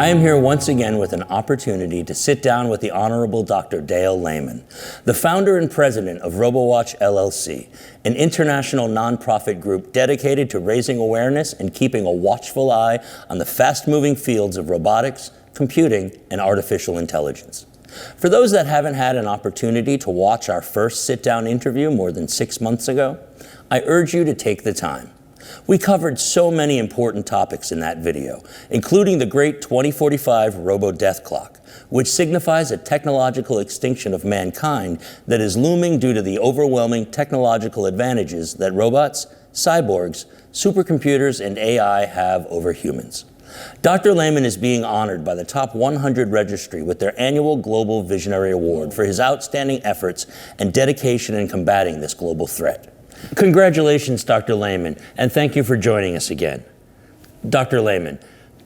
I am here once again with an opportunity to sit down with the Honorable Dr. Dale Layman, the founder and president of Robowatch LLC, an international nonprofit group dedicated to raising awareness and keeping a watchful eye on the fast-moving fields of robotics, computing, and artificial intelligence. For those that haven't had an opportunity to watch our first sit-down interview more than 6 months ago, I urge you to take the time. We covered so many important topics in that video, including the great 2045 robo-death clock, which signifies a technological extinction of mankind that is looming due to the overwhelming technological advantages that robots, cyborgs, supercomputers, and AI have over humans. Dr. Layman is being honored by the top 100 Registry with their annual Global Visionary Award for his outstanding efforts and dedication in combating this global threat. Congratulations, Dr. Layman, and thank you for joining us again. Dr. Layman,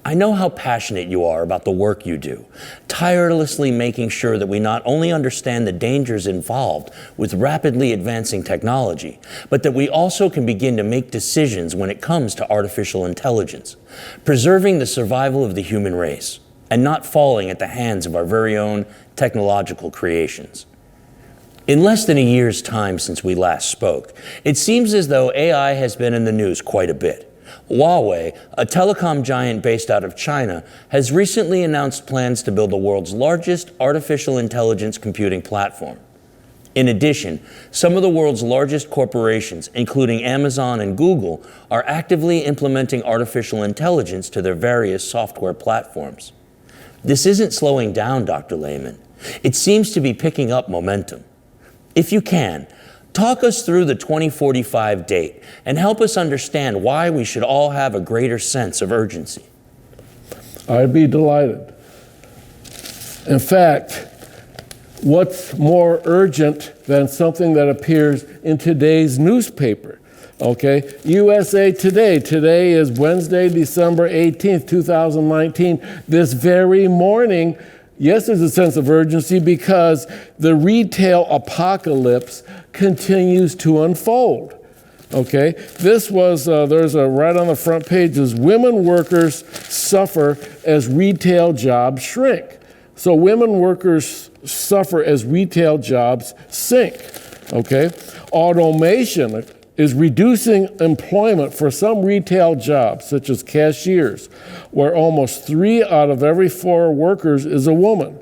I know how passionate you are about the work you do, tirelessly making sure that we not only understand the dangers involved with rapidly advancing technology, but that we also can begin to make decisions when it comes to artificial intelligence, preserving the survival of the human race, and not falling at the hands of our very own technological creations. In less than a year's time since we last spoke, it seems as though AI has been in the news quite a bit. Huawei, a telecom giant based out of China, has recently announced plans to build the world's largest artificial intelligence computing platform. In addition, some of the world's largest corporations, including Amazon and Google, are actively implementing artificial intelligence to their various software platforms. This isn't slowing down, Dr. Layman. It seems to be picking up momentum. If you can, talk us through the 2045 date and help us understand why we should all have a greater sense of urgency. I'd be delighted. In fact, what's more urgent than something that appears in today's newspaper? Okay, USA Today. Today is Wednesday, December 18th, 2019. This very morning, yes, there's a sense of urgency because the retail apocalypse continues to unfold. Okay, this was, there's a right on the front page, is women workers suffer as retail jobs shrink. So women workers suffer as retail jobs sink. Okay, automation is reducing employment for some retail jobs, such as cashiers, where almost 3 out of every 4 workers is a woman.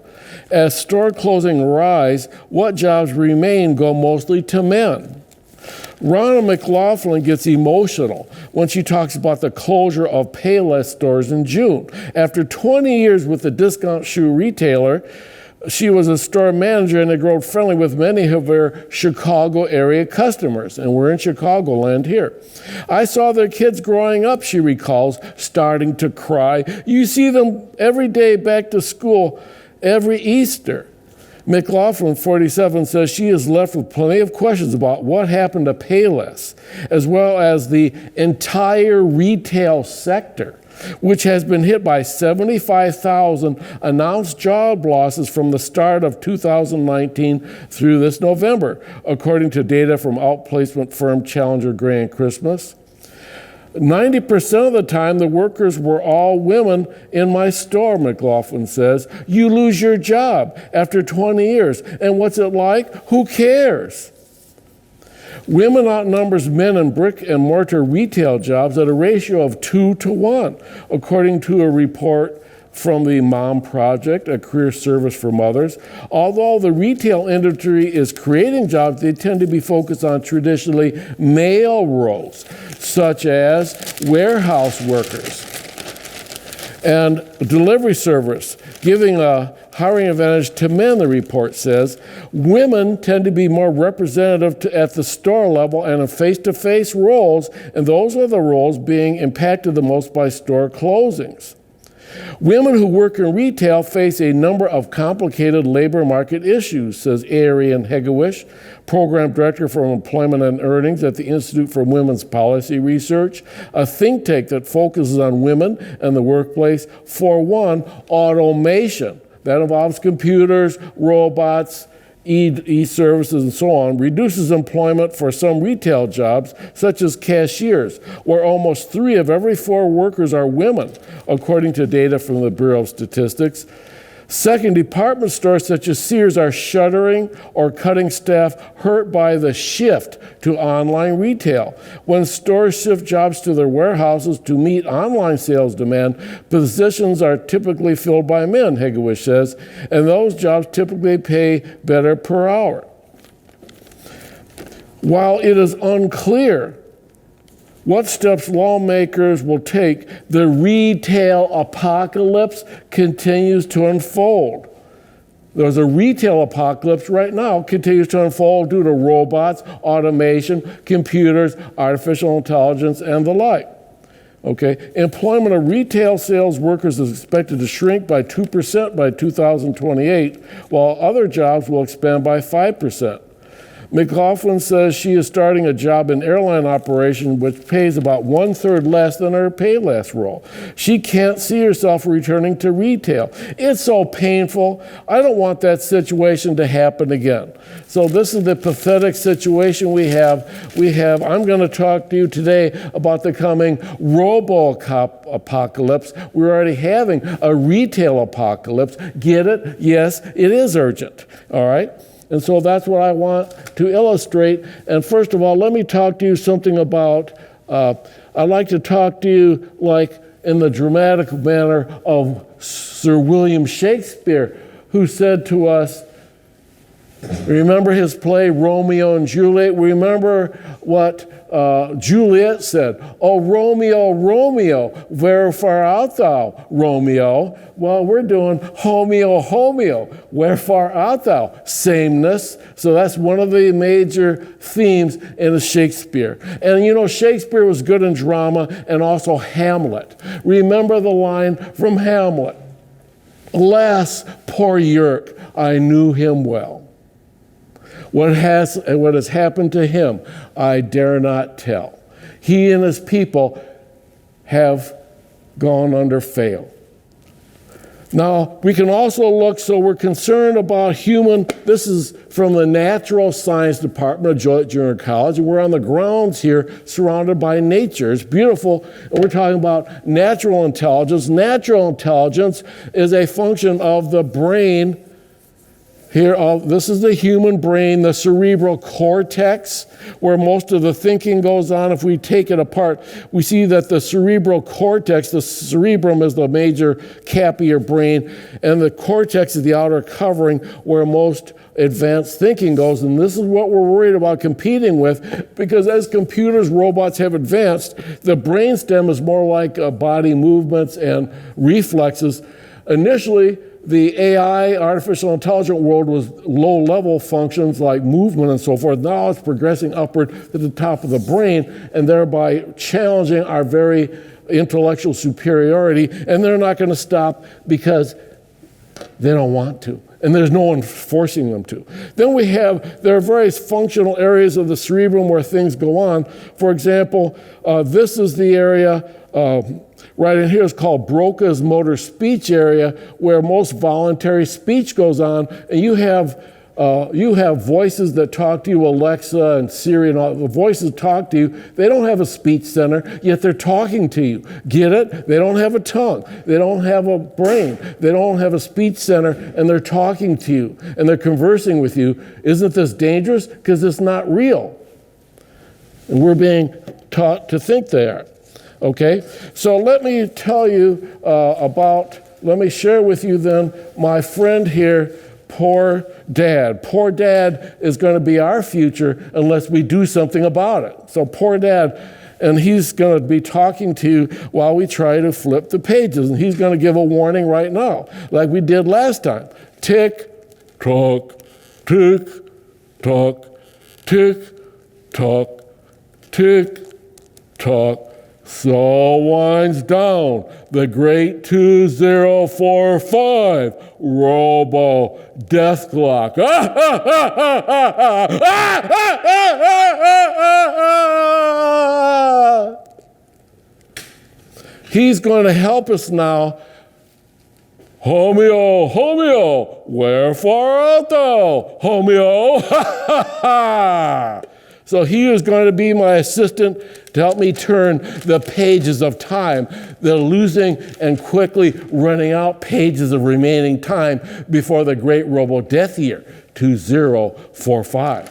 As store closing rise, what jobs remain go mostly to men. Ronna McLaughlin gets emotional when she talks about the closure of Payless stores in June. After 20 years with the discount shoe retailer, she was a store manager and had grown friendly with many of her Chicago area customers, and we're in Chicagoland here. I saw their kids growing up, she recalls, starting to cry. You see them every day back to school, every Easter. McLaughlin, 47, says she is left with plenty of questions about what happened to Payless, as well as the entire retail sector, which has been hit by 75,000 announced job losses from the start of 2019 through this November, according to data from outplacement firm Challenger Gray and Christmas. 90% of the time, the workers were all women in my store, McLaughlin says. You lose your job after 20 years. And what's it like? Who cares? Women outnumbers men in brick and mortar retail jobs at a ratio of 2 to 1, according to a report from the Mom Project, a career service for mothers. Although the retail industry is creating jobs, they tend to be focused on traditionally male roles, such as warehouse workers and delivery service, giving a hiring advantage to men, the report says. Women tend to be more representative at the store level and in face-to-face roles, and those are the roles being impacted the most by store closings. Women who work in retail face a number of complicated labor market issues, says Arian Hegewisch, Program Director for Employment and Earnings at the Institute for Women's Policy Research, a think tank that focuses on women and the workplace. For one, automation. That involves computers, robots, e-services and so on, reduces employment for some retail jobs, such as cashiers, where almost 3 of every 4 workers are women, according to data from the Bureau of Statistics. Second, department stores such as Sears are shuttering or cutting staff hurt by the shift to online retail. When stores shift jobs to their warehouses to meet online sales demand, positions are typically filled by men, Hegewisch says, and those jobs typically pay better per hour. While it is unclear what steps lawmakers will take, the retail apocalypse continues to unfold. There's a retail apocalypse right now, continues to unfold due to robots, automation, computers, artificial intelligence, and the like. Okay, employment of retail sales workers is expected to shrink by 2% by 2028, while other jobs will expand by 5%. McLaughlin says she is starting a job in airline operation which pays about 1/3 less than her Payless role. She can't see herself returning to retail. It's so painful. I don't want that situation to happen again. So this is the pathetic situation we have. I'm going to talk to you today about the coming robo-apocalypse. We're already having a retail apocalypse. Get it? Yes, it is urgent. All right? And so that's what I want to illustrate. And first of all, let me talk to you something about, I'd like to talk to you like in the dramatic manner of Sir William Shakespeare, who said to us, remember his play Romeo and Juliet? Remember what Juliet said, "Oh, Romeo, Romeo, wherefore art thou, Romeo?" Well, we're doing Homeo, Homeo, wherefore art thou? Sameness. So that's one of the major themes in Shakespeare. And you know, Shakespeare was good in drama and also Hamlet. Remember the line from Hamlet, "Alas, poor Yerk, I knew him well. What has happened to him, I dare not tell. He and his people have gone under fail." Now, we can also look, so we're concerned about this is from the Natural Science Department of Joliet Junior College, and we're on the grounds here surrounded by nature. It's beautiful, and we're talking about natural intelligence. Natural intelligence is a function of the brain. Here, this is the human brain, the cerebral cortex, where most of the thinking goes on. If we take it apart, we see that the cerebral cortex, the cerebrum is the major cap of your brain, and the cortex is the outer covering where most advanced thinking goes. And this is what we're worried about competing with, because as computers, robots have advanced, the brainstem is more like body movements and reflexes. Initially, the AI, artificial intelligence world, was low-level functions like movement and so forth. Now it's progressing upward to the top of the brain and thereby challenging our very intellectual superiority. And they're not going to stop because they don't want to. And there's no one forcing them to. Then there are various functional areas of the cerebrum where things go on. For example, this is the area right in here is called Broca's motor speech area, where most voluntary speech goes on, and you have voices that talk to you, Alexa and Siri, and all the voices talk to you. They don't have a speech center, yet they're talking to you. Get it? They don't have a tongue. They don't have a brain. They don't have a speech center, and they're talking to you, and they're conversing with you. Isn't this dangerous? Because it's not real. And we're being taught to think they are. Okay, so let me tell you let me share with you then my friend here, Poor Dad. Poor Dad is going to be our future unless we do something about it. So Poor Dad, and he's going to be talking to you while we try to flip the pages, and he's going to give a warning right now, like we did last time. Tick, tock, tick, tock, tick, tock, tick, tock. So winds down the great 2045 Robo Death Clock. He's going to help us now Homeo, Homeo, wherefore art thou? Homeo, ha ha ha. So he is going to be my assistant to help me turn the pages of time, the losing and quickly running out pages of remaining time before the great robo-death year, 2045.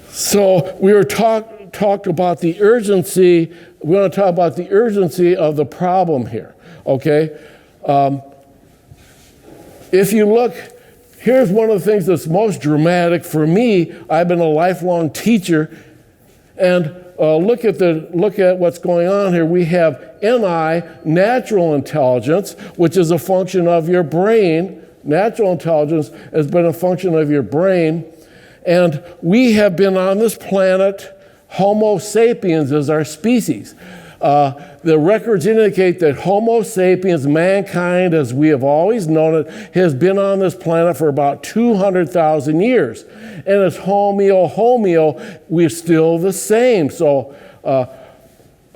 So we were talked about the urgency. We want to talk about the urgency of the problem here, okay? If you look, here's one of the things that's most dramatic for me. I've been a lifelong teacher, and look at what's going on here. We have NI, natural intelligence, which is a function of your brain. Natural intelligence has been a function of your brain, and we have been on this planet. Homo sapiens is our species. The records indicate that Homo sapiens, mankind, as we have always known it, has been on this planet for about 200,000 years. And as Homeo, we're still the same. So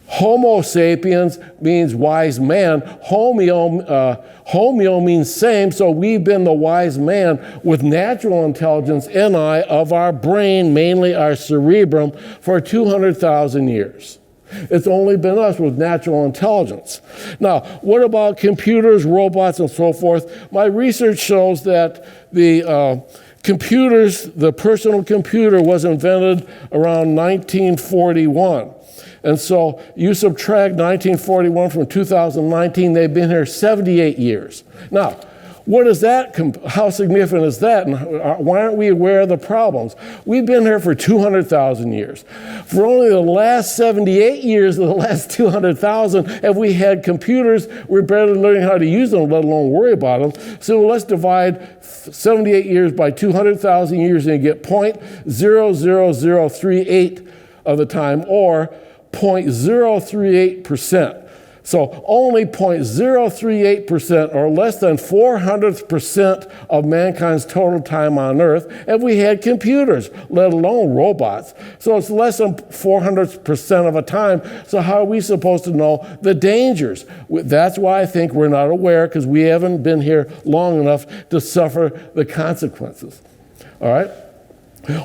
Homo sapiens means wise man. Homeo means same, so we've been the wise man with natural intelligence, NI, of our brain, mainly our cerebrum, for 200,000 years. It's only been us with natural intelligence. Now, what about computers, robots, and so forth? My research shows that the computers, the personal computer was invented around 1941. And so you subtract 1941 from 2019, they've been here 78 years. Now, what is that? How significant is that? And why aren't we aware of the problems? We've been here for 200,000 years. For only the last 78 years of the last 200,000 have we had computers. We're barely learning how to use them, let alone worry about them. So let's divide 78 years by 200,000 years and you get 0.00038 of the time, or 0.038%. So only 0.038%, or less than 400% of mankind's total time on Earth have we had computers, let alone robots. So it's less than 400% of a time. So how are we supposed to know the dangers? That's why I think we're not aware, because we haven't been here long enough to suffer the consequences. All right?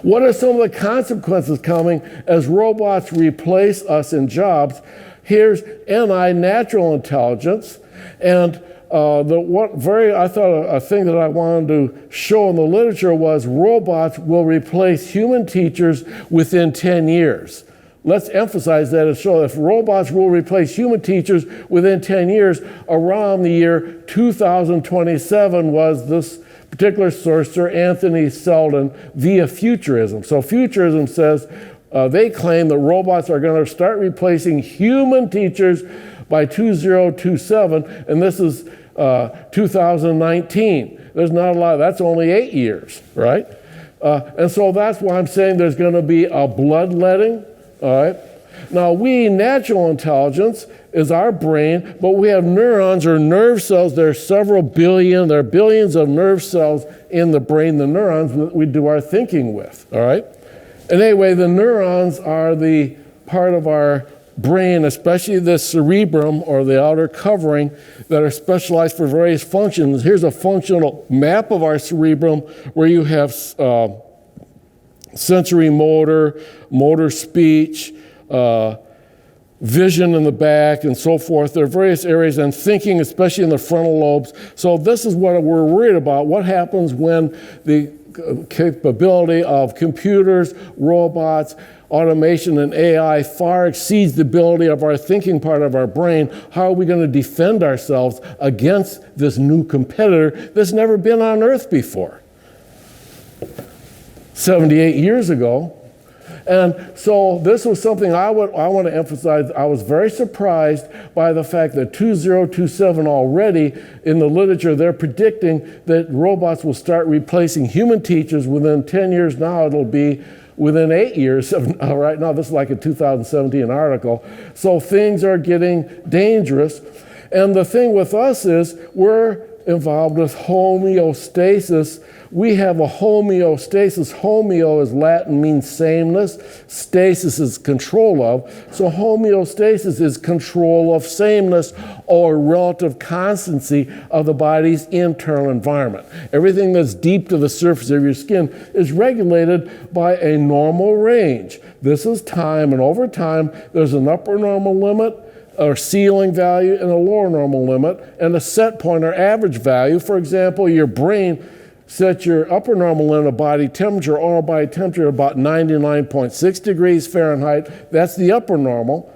What are some of the consequences coming as robots replace us in jobs? Here's NI, natural intelligence, and I thought a thing that I wanted to show in the literature was robots will replace human teachers within 10 years. Let's emphasize that and show if robots will replace human teachers within 10 years, around the year 2027 was this particular source, Sir Anthony Seldon, via futurism. So futurism says, they claim that robots are going to start replacing human teachers by 2027, and this is 2019. There's not a lot, that's only 8 years, right? And so that's why I'm saying there's going to be a bloodletting, all right? Now, natural intelligence is our brain, but we have neurons or nerve cells. There are several billion, there are billions of nerve cells in the brain, the neurons that we do our thinking with, all right? And anyway, the neurons are the part of our brain, especially the cerebrum or the outer covering, that are specialized for various functions. Here's a functional map of our cerebrum where you have sensory motor speech, vision in the back, and so forth. There are various areas, and thinking, especially in the frontal lobes. So this is what we're worried about. What happens when the capability of computers, robots, automation, and AI far exceeds the ability of our thinking part of our brain? How are we going to defend ourselves against this new competitor that's never been on Earth before? 78 years ago. And so this was something I want to emphasize. I was very surprised by the fact that 2027 already in the literature, they're predicting that robots will start replacing human teachers within 10 years. Now it'll be within 8 years. Right now, this is like a 2017 article. So things are getting dangerous. And the thing with us is we're involved with homeostasis. We have a homeostasis. Homeo is Latin, means sameness. Stasis is control of. So homeostasis is control of sameness or relative constancy of the body's internal environment. Everything that's deep to the surface of your skin is regulated by a normal range. This is time, and over time, there's an upper normal limit, or ceiling value, and a lower normal limit, and a set point or average value. For example, your brain sets your upper normal limit of body temperature, oral body temperature, about 99.6 degrees Fahrenheit. That's the upper normal.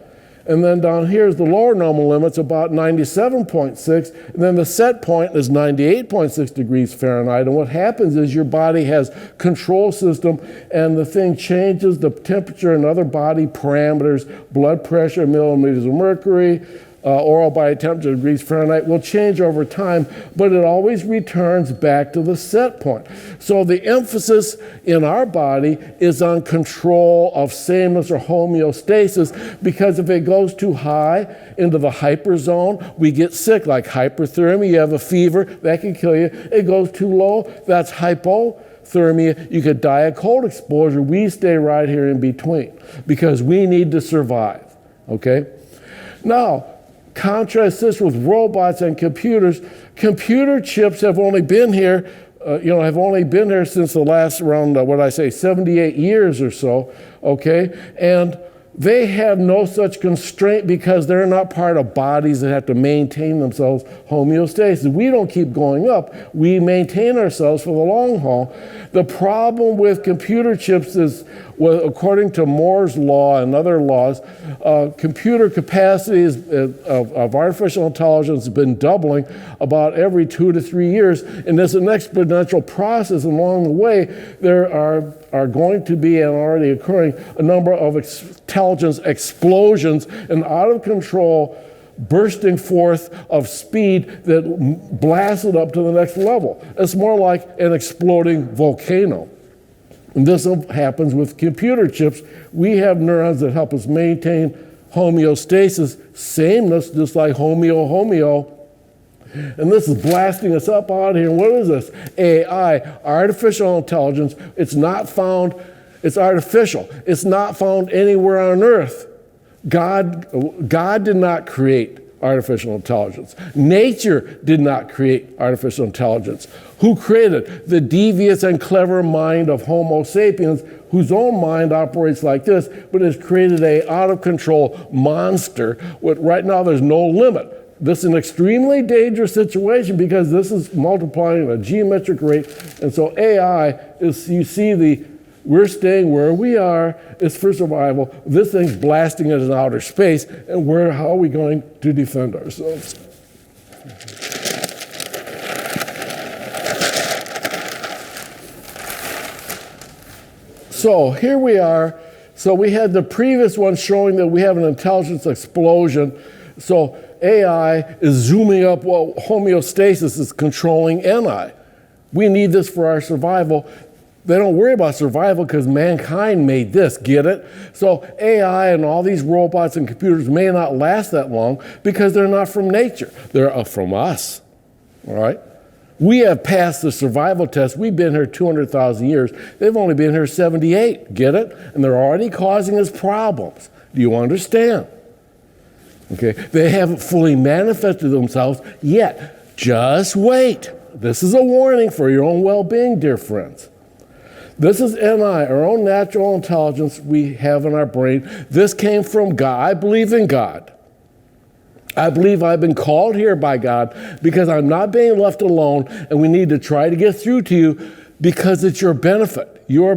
And then down here is the lower normal limit's about 97.6, and then the set point is 98.6 degrees Fahrenheit. And what happens is your body has control system, and the thing changes the temperature and other body parameters, blood pressure, millimeters of mercury, oral body temperature, degrees Fahrenheit, will change over time, but it always returns back to the set point. So the emphasis in our body is on control of sameness or homeostasis, because if it goes too high into the hyper zone, we get sick, like hyperthermia. You have a fever, that can kill you. It goes too low, that's hypothermia. You could die of cold exposure. We stay right here in between because we need to survive, okay? Now, contrast this with robots and computers. Computer chips have only been here, since the last around, 78 years or so, okay? And they have no such constraint because they're not part of bodies that have to maintain themselves homeostasis. We don't keep going up. We maintain ourselves for the long haul. The problem with computer chips is, well, according to Moore's law and other laws, computer capacity of artificial intelligence has been doubling about every 2 to 3 years, and there's an exponential process. Along the way, there are going to be, and already occurring, a number of intelligence explosions and out of control bursting forth of speed that blasts it up to the next level. It's more like an exploding volcano. And this happens with computer chips. We have neurons that help us maintain homeostasis, sameness, just like homeo. And this is blasting us up out here. And what is this? AI, artificial intelligence. It's not found, it's artificial. It's not found anywhere on Earth. God did not create artificial intelligence. Nature did not create artificial intelligence. Who created? The devious and clever mind of Homo sapiens, whose own mind operates like this, but has created a out-of-control monster. Right now, there's no limit. This is an extremely dangerous situation because this is multiplying at a geometric rate. And so AI is, you see we're staying where we are, it's for survival. This thing's blasting us in outer space, and how are we going to defend ourselves? So here we are. So we had the previous one showing that we have an intelligence explosion. So AI is zooming up while homeostasis is controlling NI. We need this for our survival. They don't worry about survival because mankind made this, get it? So AI and all these robots and computers may not last that long because they're not from nature. They're from us, all right? We have passed the survival test. We've been here 200,000 years. They've only been here 78, get it? And they're already causing us problems. Do you understand? Okay, they haven't fully manifested themselves yet. Just wait. This is a warning for your own well-being, dear friends. This is NI, our own natural intelligence we have in our brain. This came from God. I believe in God. I believe I've been called here by God because I'm not being left alone, and we need to try to get through to you because it's your benefit. You are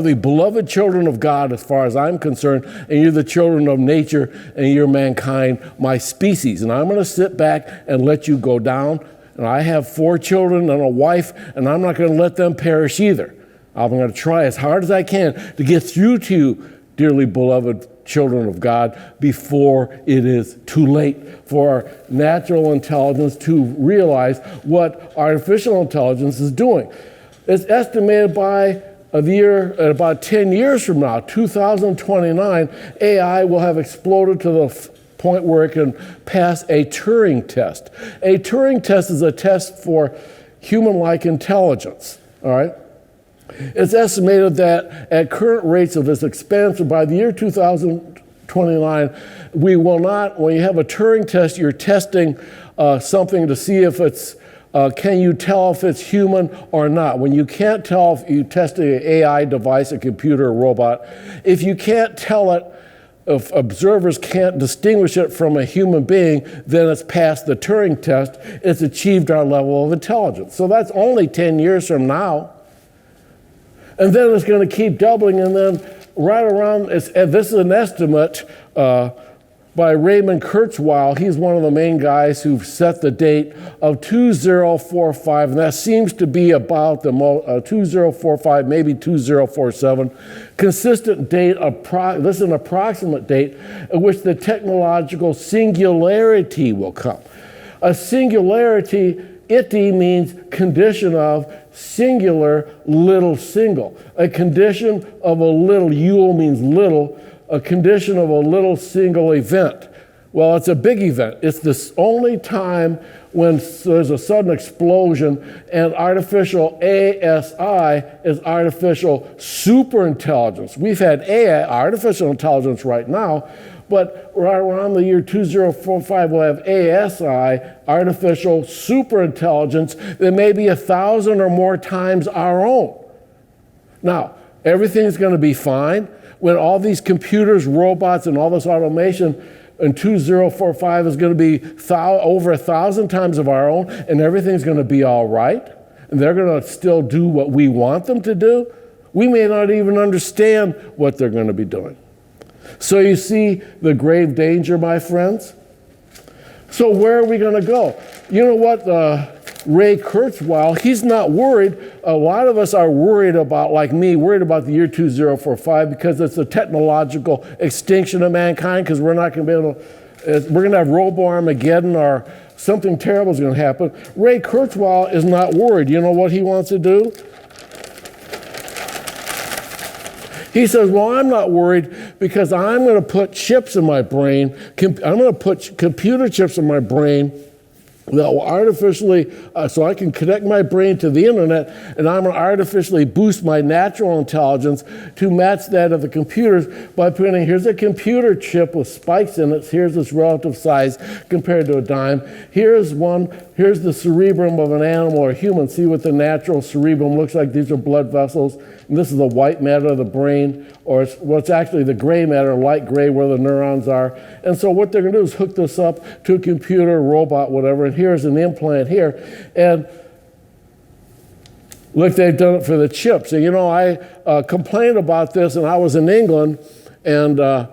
the beloved children of God as far as I'm concerned, and you're the children of nature, and you're mankind, my species. And I'm going to sit back and let you go down. And I have 4 children and a wife, and I'm not going to let them perish either. I'm going to try as hard as I can to get through to you, dearly beloved children of God, before it is too late for our natural intelligence to realize what artificial intelligence is doing. It's estimated by about 10 years from now, 2029, AI will have exploded to the point where it can pass a Turing test. A Turing test is a test for human-like intelligence, all right? It's estimated that at current rates of its expansion, by the year 2029, we will not, when you have a Turing test, you're testing something to see if it's, can you tell if it's human or not? When you can't tell if you test an AI device, a computer, a robot, if you can't tell it, if observers can't distinguish it from a human being, then it's passed the Turing test, it's achieved our level of intelligence. So that's only 10 years from now. And then it's going to keep doubling, and then right around, and this is an estimate by Raymond Kurzweil. He's one of the main guys who've set the date of 2045, and that seems to be about the 2045, maybe 2047. Consistent date, this is an approximate date at which the technological singularity will come. A singularity, ity means condition of, singular, little, single. A condition of a little, Houle means little, a condition of a little single event. Well, it's a big event. It's the only time when there's a sudden explosion, and artificial ASI is artificial superintelligence. We've had AI, artificial intelligence right now, but right around the year 2045, we'll have ASI, artificial superintelligence, that may be 1,000 or more times our own. Now, everything's going to be fine when all these computers, robots, and all this automation in 2045 is going to be over 1,000 times of our own, and everything's going to be all right, and they're going to still do what we want them to do. We may not even understand what they're going to be doing. So you see the grave danger, my friends? So where are we going to go? You know what, Ray Kurzweil, he's not worried. A lot of us are worried about, like me, worried about the year 2045 because it's a technological extinction of mankind, because we're not going to be able to, we're going to have Robo-Armageddon or something terrible is going to happen. Ray Kurzweil is not worried. You know what he wants to do? He says, well, I'm not worried because I'm going to put chips in my brain. I'm going to put computer chips in my brain that will artificially, so I can connect my brain to the internet, and I'm going to artificially boost my natural intelligence to match that of the computers by putting, here's a computer chip with spikes in it, here's this relative size compared to a dime, here's the cerebrum of an animal or human, see what the natural cerebrum looks like, these are blood vessels, and this is the white matter of the brain, or what's actually the gray matter, light gray, where the neurons are. And so what they're going to do is hook this up to a computer, robot, whatever, and here's an implant here. And look, they've done it for the chips. And you know, I complained about this, and I was in England, and the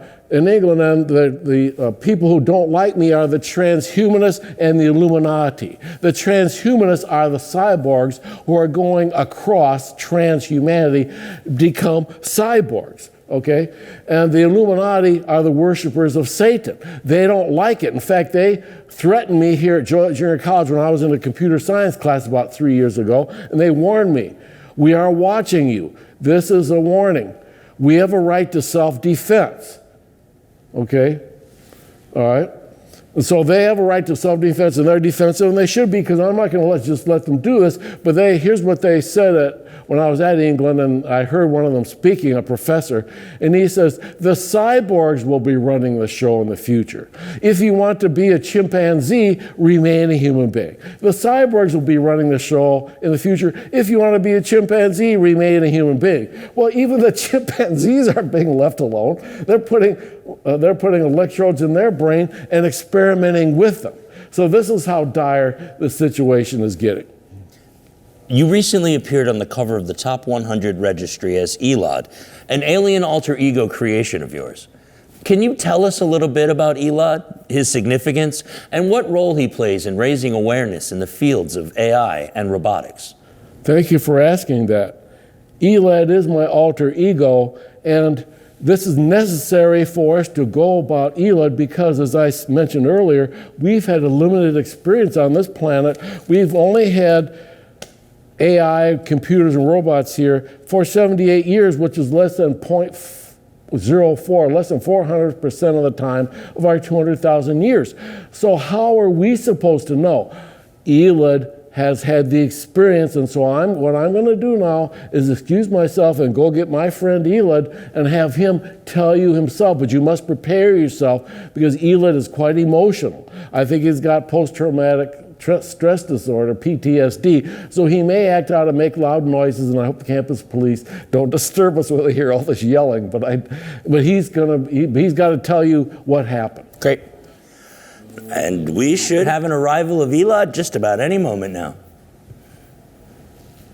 people who don't like me are the transhumanists and the Illuminati. The transhumanists are the cyborgs who are going across transhumanity, become cyborgs, okay? And the Illuminati are the worshipers of Satan. They don't like it. In fact, they threatened me here at junior college when I was in a computer science class about 3 years ago, and they warned me, we are watching you. This is a warning. We have a right to self-defense. Okay, all right. And so they have a right to self-defense, and they're defensive, and they should be, because I'm not going to just let them do this. But here's what they said when I was at England, and I heard one of them speaking, a professor, and he says, the cyborgs will be running the show in the future. If you want to be a chimpanzee, remain a human being. The cyborgs will be running the show in the future. If you want to be a chimpanzee, remain a human being. Well, even the chimpanzees aren't being left alone. They're putting electrodes in their brain and experimenting with them. So this is how dire the situation is getting. You recently appeared on the cover of the Top 100 Registry as Elad, an alien alter ego creation of yours. Can you tell us a little bit about Elad, his significance, and what role he plays in raising awareness in the fields of AI and robotics? Thank you for asking that. Elad is my alter ego, and this is necessary for us to go about Elad because, as I mentioned earlier, we've had a limited experience on this planet. We've only had AI, computers, and robots here for 78 years, which is less than less than 400% of the time of our 200,000 years. So how are we supposed to know? Elad has had the experience, and so what I'm going to do now is excuse myself and go get my friend Elad and have him tell you himself, but you must prepare yourself because Elad is quite emotional. I think he's got post-traumatic stress disorder, PTSD, so he may act out and make loud noises, and I hope the campus police don't disturb us when they hear all this yelling, but he's got to tell you what happened. Great. And we should have an arrival of Elad just about any moment now.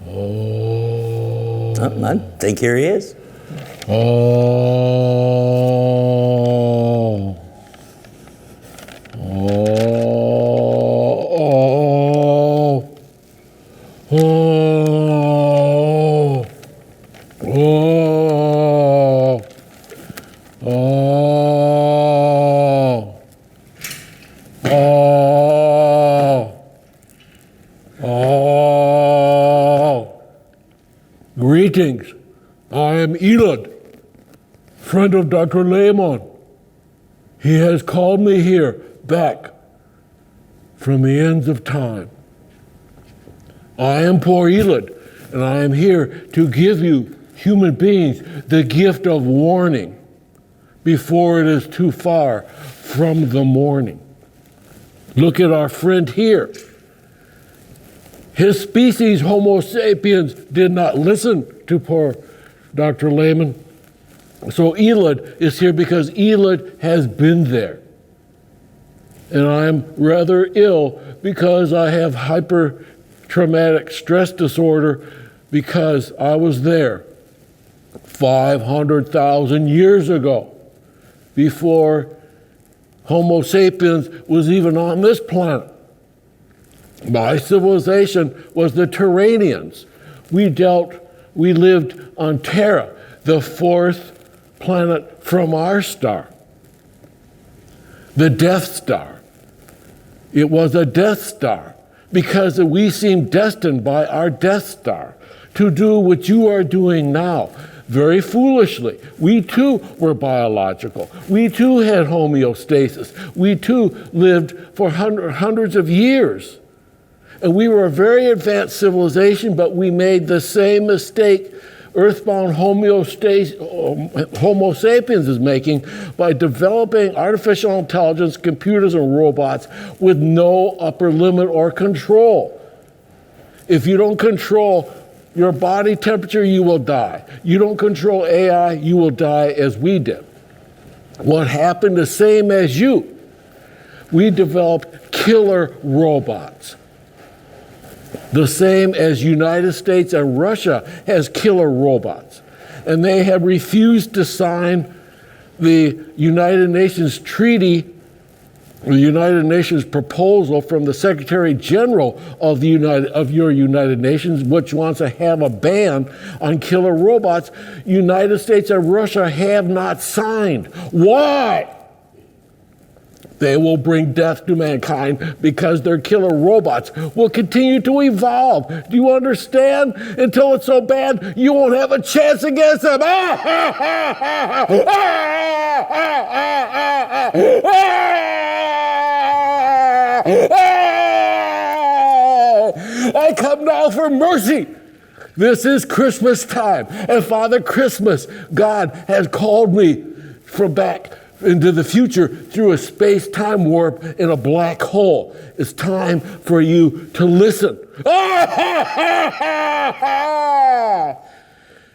Oh. I think here he is. Oh. Oh. Oh. Oh. Oh. Greetings. I am Elad, friend of Dr. Layman. He has called me here back from the ends of time. I am poor Elad, and I am here to give you, human beings, the gift of warning before it is too far from the morning. Look at our friend here. His species, Homo sapiens, did not listen to poor Dr. Layman. So Elad is here because Elad has been there. And I'm rather ill because I have hyper-traumatic stress disorder because I was there 500,000 years ago, before Homo sapiens was even on this planet. My civilization was the Turanians. We lived on Terra, the fourth planet from our star, the Death Star. It was a Death Star because we seemed destined by our Death Star to do what you are doing now. Very foolishly. We too were biological. We too had homeostasis. We too lived for hundreds of years. And we were a very advanced civilization, but we made the same mistake earthbound Homo sapiens is making by developing artificial intelligence, computers, and robots with no upper limit or control. If you don't control your body temperature, you will die. You don't control AI, you will die as we did. What happened the same as you? We developed killer robots. The same as United States and Russia has killer robots. And they have refused to sign the United Nations treaty, the United Nations proposal from the Secretary General of your United Nations, which wants to have a ban on killer robots. United States and Russia have not signed. Why? They will bring death to mankind because their killer robots will continue to evolve. Do you understand? Until it's so bad, you won't have a chance against them. I come now for mercy. This is Christmas time. And Father Christmas, God has called me from back into the future through a space-time warp in a black hole. It's time for you to listen.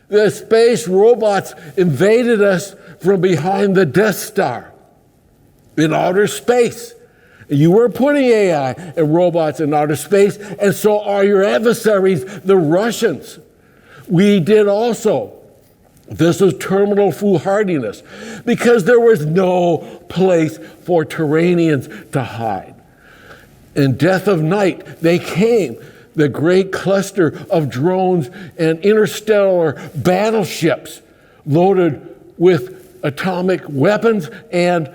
The space robots invaded us from behind the Death Star in outer space. You were putting AI and robots in outer space, and so are your adversaries, the Russians. We did also. This is terminal foolhardiness because there was no place for Turanians to hide. In death of night, they came, the great cluster of drones and interstellar battleships loaded with atomic weapons and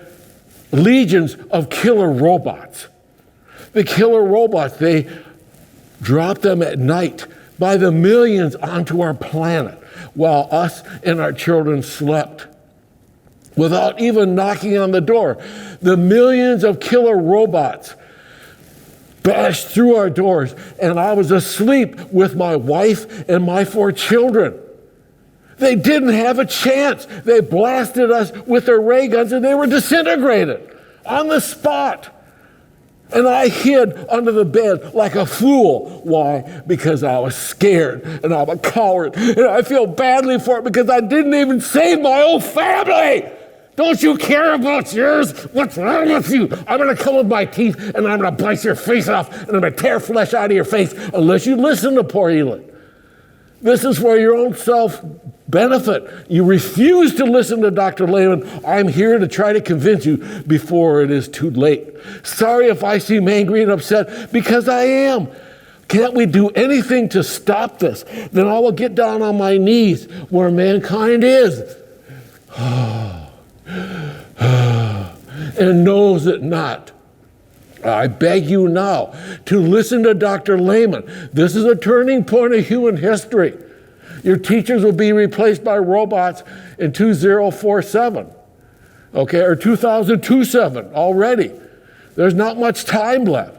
legions of killer robots. The killer robots, they dropped them at night by the millions onto our planet, while us and our children slept. without even knocking on the door. The millions of killer robots bashed through our doors, and I was asleep with my wife and my 4 children. They didn't have a chance. They blasted us with their ray guns and they were disintegrated on the spot. And I hid under the bed like a fool. Why? Because I was scared and I'm a coward. And I feel badly for it because I didn't even save my own family. Don't you care about yours? What's wrong with you? I'm going to come with my teeth and I'm going to bite your face off and I'm going to tear flesh out of your face unless you listen to poor Elon. This is for your own self-benefit. You refuse to listen to Dr. Layman. I'm here to try to convince you before it is too late. Sorry if I seem angry and upset, because I am. Can't we do anything to stop this? Then I will get down on my knees where mankind is. And knows it not. I beg you now to listen to Dr. Layman. This is a turning point of human history. Your teachers will be replaced by robots in 2047, okay, or 2027 already. There's not much time left.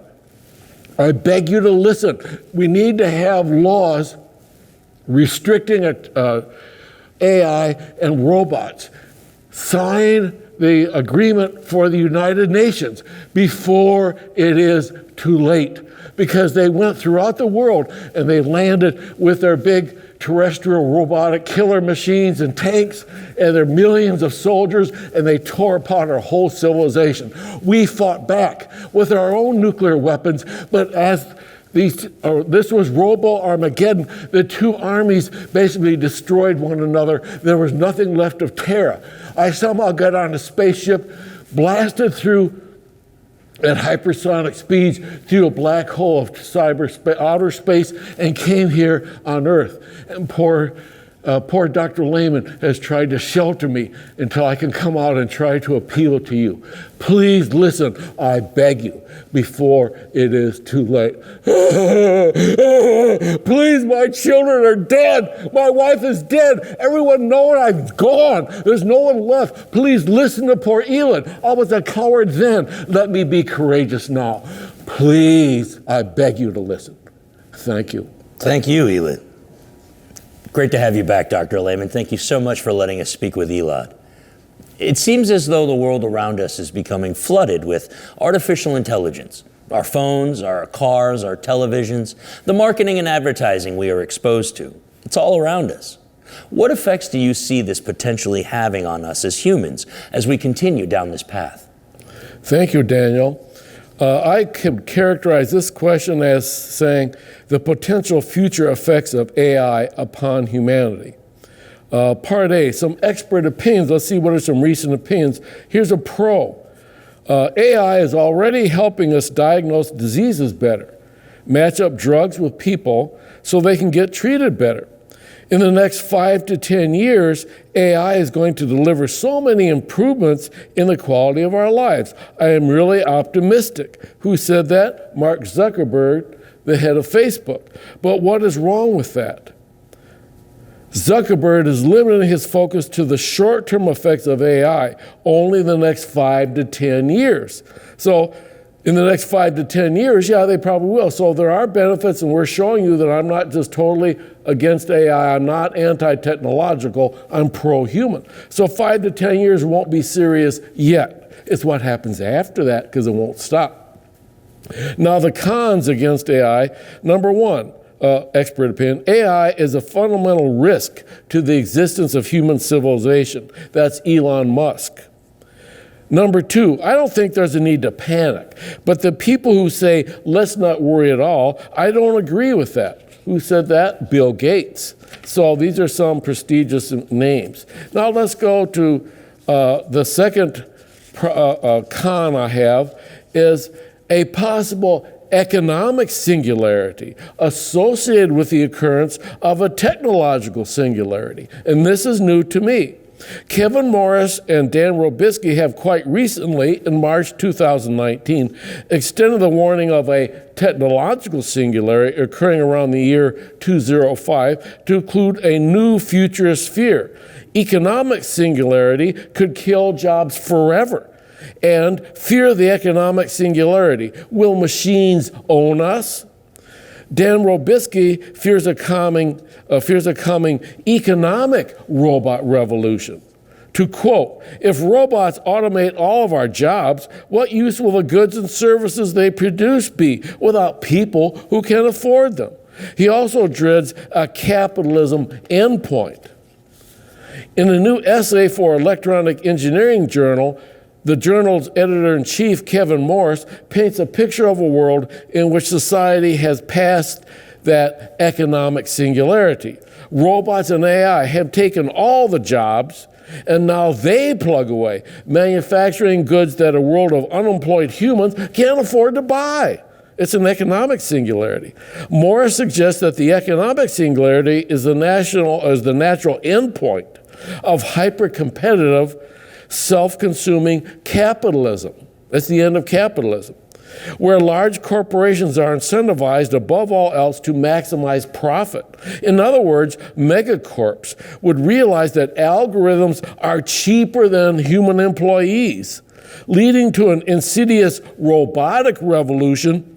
I beg you to listen. We need to have laws restricting AI and robots. Sign the agreement for the United Nations before it is too late, because they went throughout the world and they landed with their big terrestrial robotic killer machines and tanks and their millions of soldiers, and they tore apart our whole civilization. We fought back with our own nuclear weapons, but as this was Robo-Armageddon. The two armies basically destroyed one another. There was nothing left of Terra. I somehow got on a spaceship, blasted through at hypersonic speeds through a black hole of outer space, and came here on Earth. And poor Dr. Layman has tried to shelter me until I can come out and try to appeal to you. Please listen, I beg you, before it is too late. Please, my children are dead. My wife is dead. Everyone knows I'm gone. There's no one left. Please listen to poor Elon. I was a coward then. Let me be courageous now. Please, I beg you to listen. Thank you. Thank you, Elon. Great to have you back, Dr. Layman. Thank you so much for letting us speak with Elon. It seems as though the world around us is becoming flooded with artificial intelligence. Our phones, our cars, our televisions, the marketing and advertising we are exposed to. It's all around us. What effects do you see this potentially having on us as humans as we continue down this path? Thank you, Daniel. I can characterize this question as saying the potential future effects of AI upon humanity. Part A, some expert opinions. Let's see what are some recent opinions. Here's a pro. AI is already helping us diagnose diseases better, match up drugs with people so they can get treated better. In the next 5 to 10 years, AI is going to deliver so many improvements in the quality of our lives. I am really optimistic. Who said that? Mark Zuckerberg, the head of Facebook. But what is wrong with that? Zuckerberg is limiting his focus to the short-term effects of AI, only the next 5 to 10 years. So in the next 5 to 10 years, yeah, they probably will. So there are benefits, and we're showing you that I'm not just totally against AI. I'm not anti-technological. I'm pro-human. So 5 to 10 years won't be serious yet. It's what happens after that, because it won't stop. Now, the cons against AI, number one, expert opinion, AI is a fundamental risk to the existence of human civilization. That's Elon Musk. Number two, I don't think there's a need to panic. But the people who say, let's not worry at all, I don't agree with that. Who said that? Bill Gates. So these are some prestigious names. Now let's go to the second con I have is a possible economic singularity associated with the occurrence of a technological singularity. And this is new to me. Kevin Morris and Dan Robisky have quite recently, in March 2019, extended the warning of a technological singularity occurring around the year 2005 to include a new futurist sphere. Economic singularity could kill jobs forever. And fear the economic singularity. Will machines own us? Dan Robisky fears a coming economic robot revolution. To quote, if robots automate all of our jobs, what use will the goods and services they produce be without people who can afford them? He also dreads a capitalism endpoint. In a new essay for Electronic Engineering Journal, the journal's editor-in-chief, Kevin Morris, paints a picture of a world in which society has passed that economic singularity. Robots and AI have taken all the jobs, and now they plug away, manufacturing goods that a world of unemployed humans can't afford to buy. It's an economic singularity. Morris suggests that the economic singularity is the natural endpoint of hyper-competitive, self-consuming capitalism. That's the end of capitalism, where large corporations are incentivized above all else to maximize profit. In other words, megacorps would realize that algorithms are cheaper than human employees, leading to an insidious robotic revolution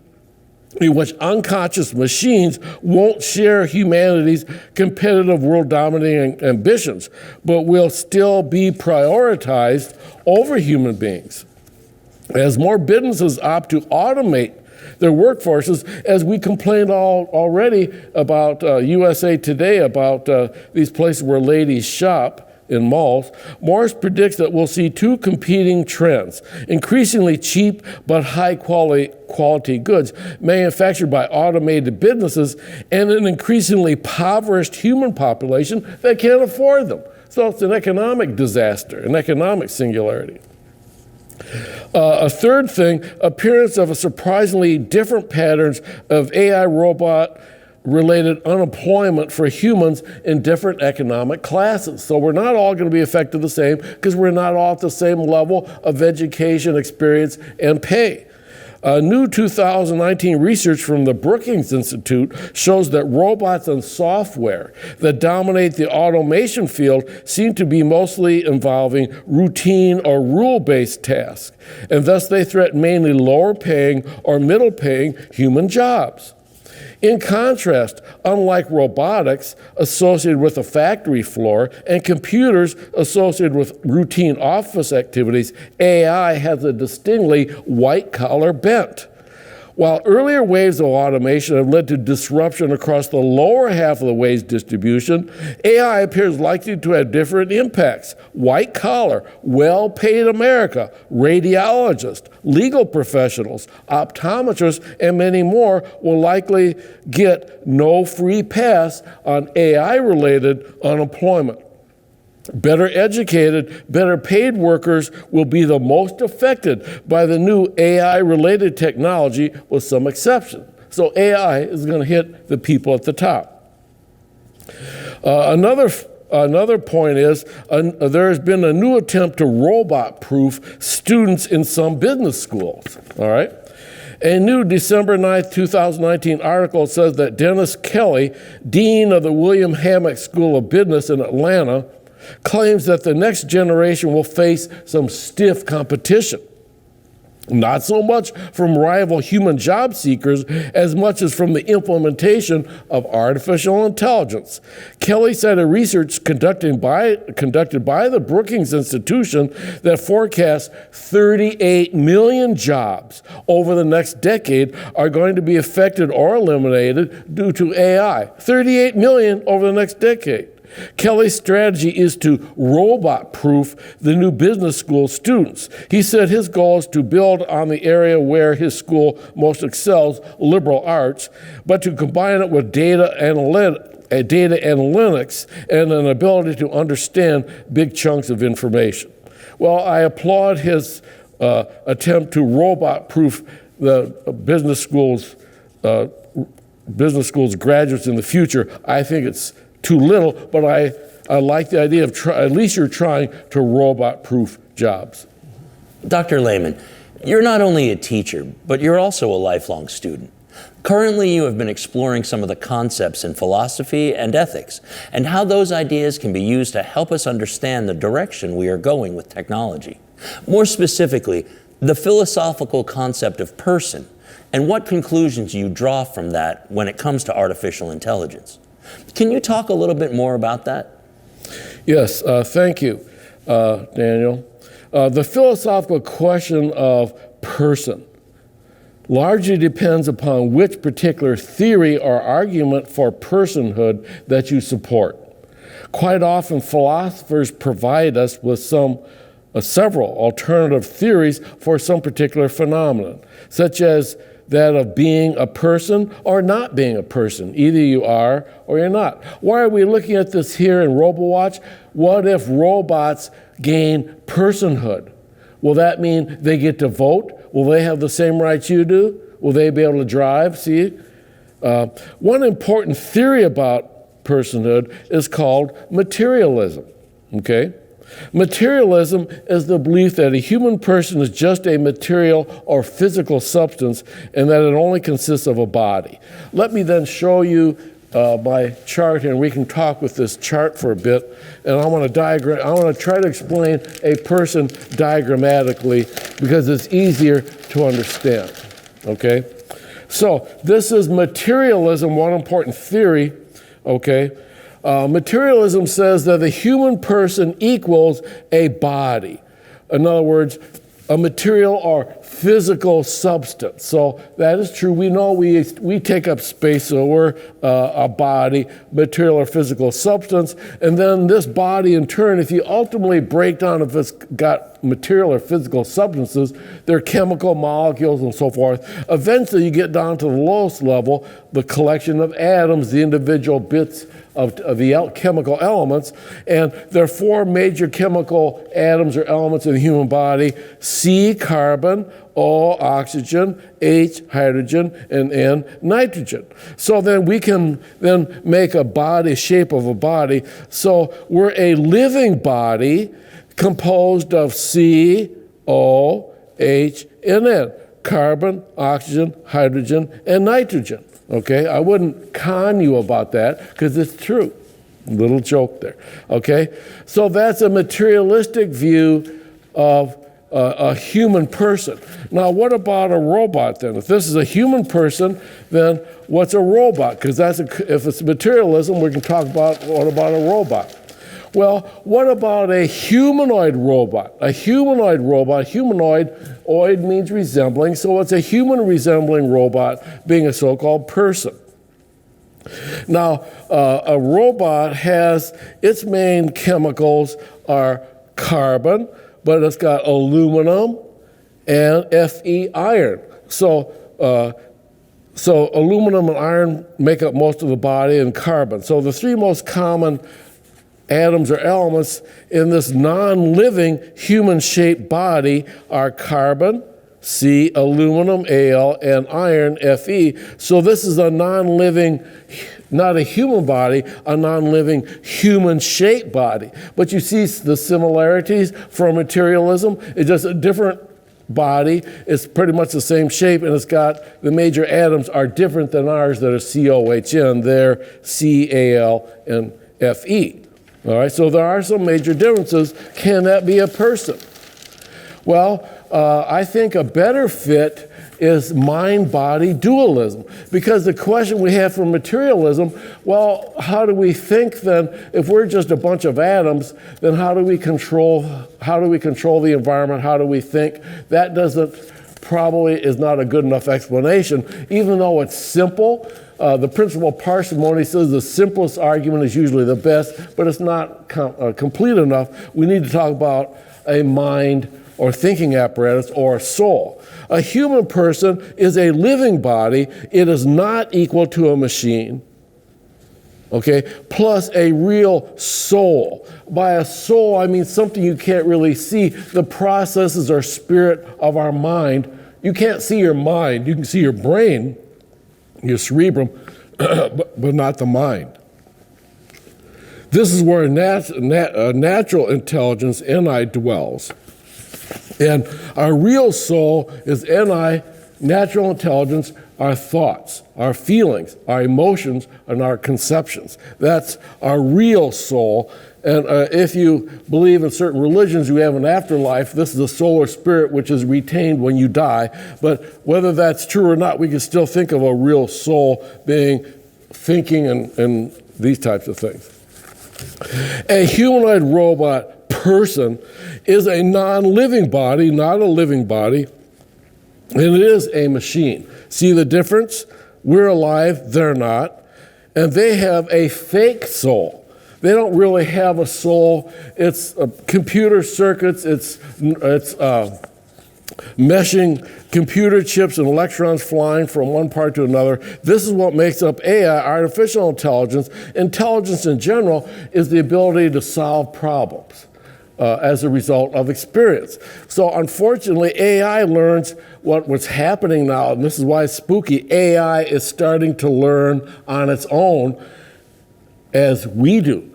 in which unconscious machines won't share humanity's competitive world-dominating ambitions, but will still be prioritized over human beings. As more businesses opt to automate their workforces, as we complained already about USA Today, about these places where ladies shop in malls, Morris predicts that we'll see two competing trends: increasingly cheap but high quality goods manufactured by automated businesses, and an increasingly impoverished human population that can't afford them. So it's an economic disaster, an economic singularity. A third thing, appearance of a surprisingly different patterns of AI robot related unemployment for humans in different economic classes. So we're not all going to be affected the same because we're not all at the same level of education, experience, and pay. New 2019 research from the Brookings Institute shows that robots and software that dominate the automation field seem to be mostly involving routine or rule-based tasks, and thus they threaten mainly lower-paying or middle-paying human jobs. In contrast, unlike robotics associated with a factory floor and computers associated with routine office activities, AI has a distinctly white-collar bent. While earlier waves of automation have led to disruption across the lower half of the wage distribution, AI appears likely to have different impacts. White-collar, well-paid America, radiologists, legal professionals, optometrists, and many more will likely get no free pass on AI-related unemployment. Better educated, better paid workers will be the most affected by the new AI-related technology, with some exception. So AI is going to hit the people at the top. Another point is there has been a new attempt to robot-proof students in some business schools, all right? A new December 9th, 2019 article says that Dennis Kelly, dean of the William Hammock School of Business in Atlanta, claims that the next generation will face some stiff competition. Not so much from rival human job seekers as much as from the implementation of artificial intelligence. Kelly cited research conducted by the Brookings Institution that forecasts 38 million jobs over the next decade are going to be affected or eliminated due to AI. 38 million over the next decade. Kelly's strategy is to robot-proof the new business school students. He said his goal is to build on the area where his school most excels, liberal arts, but to combine it with data analytics and an ability to understand big chunks of information. Well, I applaud his attempt to robot-proof the business schools graduates in the future. I think it's too little, but I like the idea of at least you're trying to robot-proof jobs. Dr. Layman, you're not only a teacher, but you're also a lifelong student. Currently, you have been exploring some of the concepts in philosophy and ethics, and how those ideas can be used to help us understand the direction we are going with technology. More specifically, the philosophical concept of person, and what conclusions you draw from that when it comes to artificial intelligence. Can you talk a little bit more about that? Yes, thank you, Daniel. The philosophical question of person largely depends upon which particular theory or argument for personhood that you support. Quite often, philosophers provide us with several alternative theories for some particular phenomenon, such as that of being a person or not being a person. Either you are or you're not. Why are we looking at this here in Robowatch? What if robots gain personhood? Will that mean they get to vote? Will they have the same rights you do? Will they be able to drive? See? One important theory about personhood is called materialism. Okay? Materialism is the belief that a human person is just a material or physical substance and that it only consists of a body. Let me then show you my chart here, and we can talk with this chart for a bit. And I want to try to explain a person diagrammatically because it's easier to understand. Okay? So this is materialism, one important theory. Okay? Materialism says that the human person equals a body. In other words, a material or physical substance. So that is true. We know we take up space, so we're a body, material or physical substance. And then this body, in turn, if you ultimately break down if it's got material or physical substances, they're chemical molecules and so forth. Eventually, you get down to the lowest level, the collection of atoms, the individual bits of the chemical elements. And there are four major chemical atoms or elements in the human body: C, carbon; O, oxygen; H, hydrogen; and N, nitrogen. So then we can then make a body, shape of a body. So we're a living body composed of C, O, H, and N: carbon, oxygen, hydrogen, and nitrogen. Okay, I wouldn't con you about that because it's true. Little joke there. Okay, so that's a materialistic view of a human person. Now, what about a robot then? If this is a human person, then what's a robot? Because if it's materialism, we can talk about what about a robot. Well, what about a humanoid robot? A humanoid robot, humanoid means resembling, so it's a human resembling robot being a so-called person. Now, a robot has, its main chemicals are carbon, but it's got aluminum and Fe, iron. So aluminum and iron make up most of the body, and carbon. So the three most common atoms or elements in this non-living human-shaped body are carbon, C, aluminum, Al, and iron, Fe. So this is a non-living, not a human body, a non-living human-shaped body. But you see the similarities from materialism. It's just a different body. It's pretty much the same shape, and it's got the major atoms are different than ours that are COHN. They're Cal and Fe. All right, so there are some major differences. Can that be a person? Well, I think a better fit is mind-body dualism, because the question we have for materialism, well, how do we think then? If we're just a bunch of atoms, then how do we control the environment? How do we think? That probably is not a good enough explanation, even though it's simple. The principle of parsimony says the simplest argument is usually the best, but it's not complete enough. We need to talk about a mind or thinking apparatus or a soul. A human person is a living body. It is not equal to a machine, okay, plus a real soul. By a soul, I mean something you can't really see. The processes or spirit of our mind. You can't see your mind. You can see your brain, your cerebrum, but not the mind. This is where natural intelligence, NI, dwells. And our real soul is NI, natural intelligence, our thoughts, our feelings, our emotions, and our conceptions. That's our real soul. And if you believe in certain religions, you have an afterlife. This is the soul or spirit which is retained when you die. But whether that's true or not, we can still think of a real soul being thinking and these types of things. A humanoid robot person is a non-living body, not a living body, and it is a machine. See the difference? We're alive, they're not. And they have a fake soul. They don't really have a soul. It's computer circuits, it's meshing computer chips and electrons flying from one part to another. This is what makes up AI, artificial intelligence. Intelligence in general is the ability to solve problems as a result of experience. So unfortunately, AI learns what's happening now, and this is why it's spooky. AI is starting to learn on its own as we do.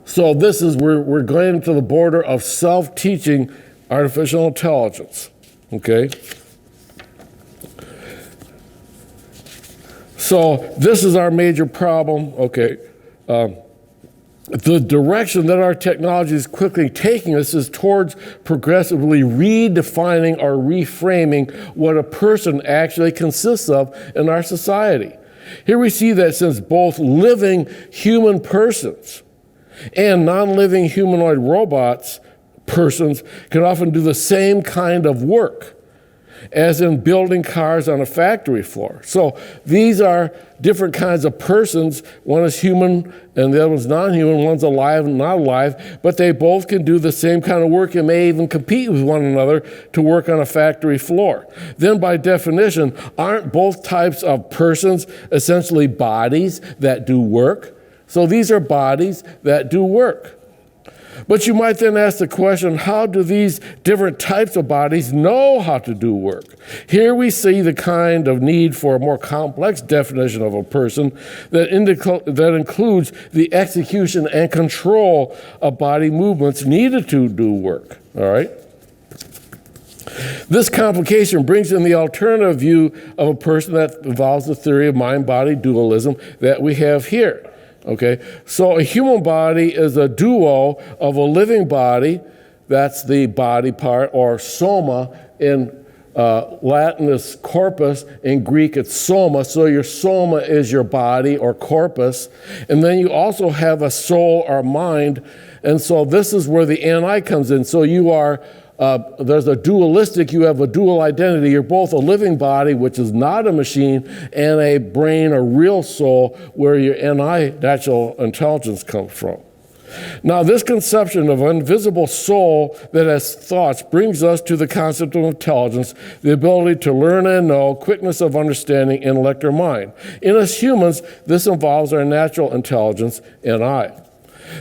So this is, we're going to the border of self-teaching artificial intelligence, okay? So this is our major problem, okay? The direction that our technology is quickly taking us is towards progressively redefining or reframing what a person actually consists of in our society. Here we see that since both living human persons and non-living humanoid robots, persons, can often do the same kind of work as in building cars on a factory floor. So these are different kinds of persons. One is human and the other one's non-human. One's alive and not alive, but they both can do the same kind of work and may even compete with one another to work on a factory floor. Then by definition, aren't both types of persons essentially bodies that do work? So these are bodies that do work. But you might then ask the question, how do these different types of bodies know how to do work? Here we see the kind of need for a more complex definition of a person that includes the execution and control of body movements needed to do work, all right? This complication brings in the alternative view of a person that involves the theory of mind-body dualism that we have here. Okay, so a human body is a duo of a living body, that's the body part, or soma. In Latin is corpus, in Greek it's soma, so your soma is your body or corpus, and then you also have a soul or mind, and so this is where the NI comes in. So you are there's a dualistic, you have a dual identity. You're both a living body, which is not a machine, and a brain, a real soul, where your NI, natural intelligence, comes from. Now, this conception of an invisible soul that has thoughts brings us to the concept of intelligence, the ability to learn and know, quickness of understanding, intellect, or mind. In us humans, this involves our natural intelligence, NI.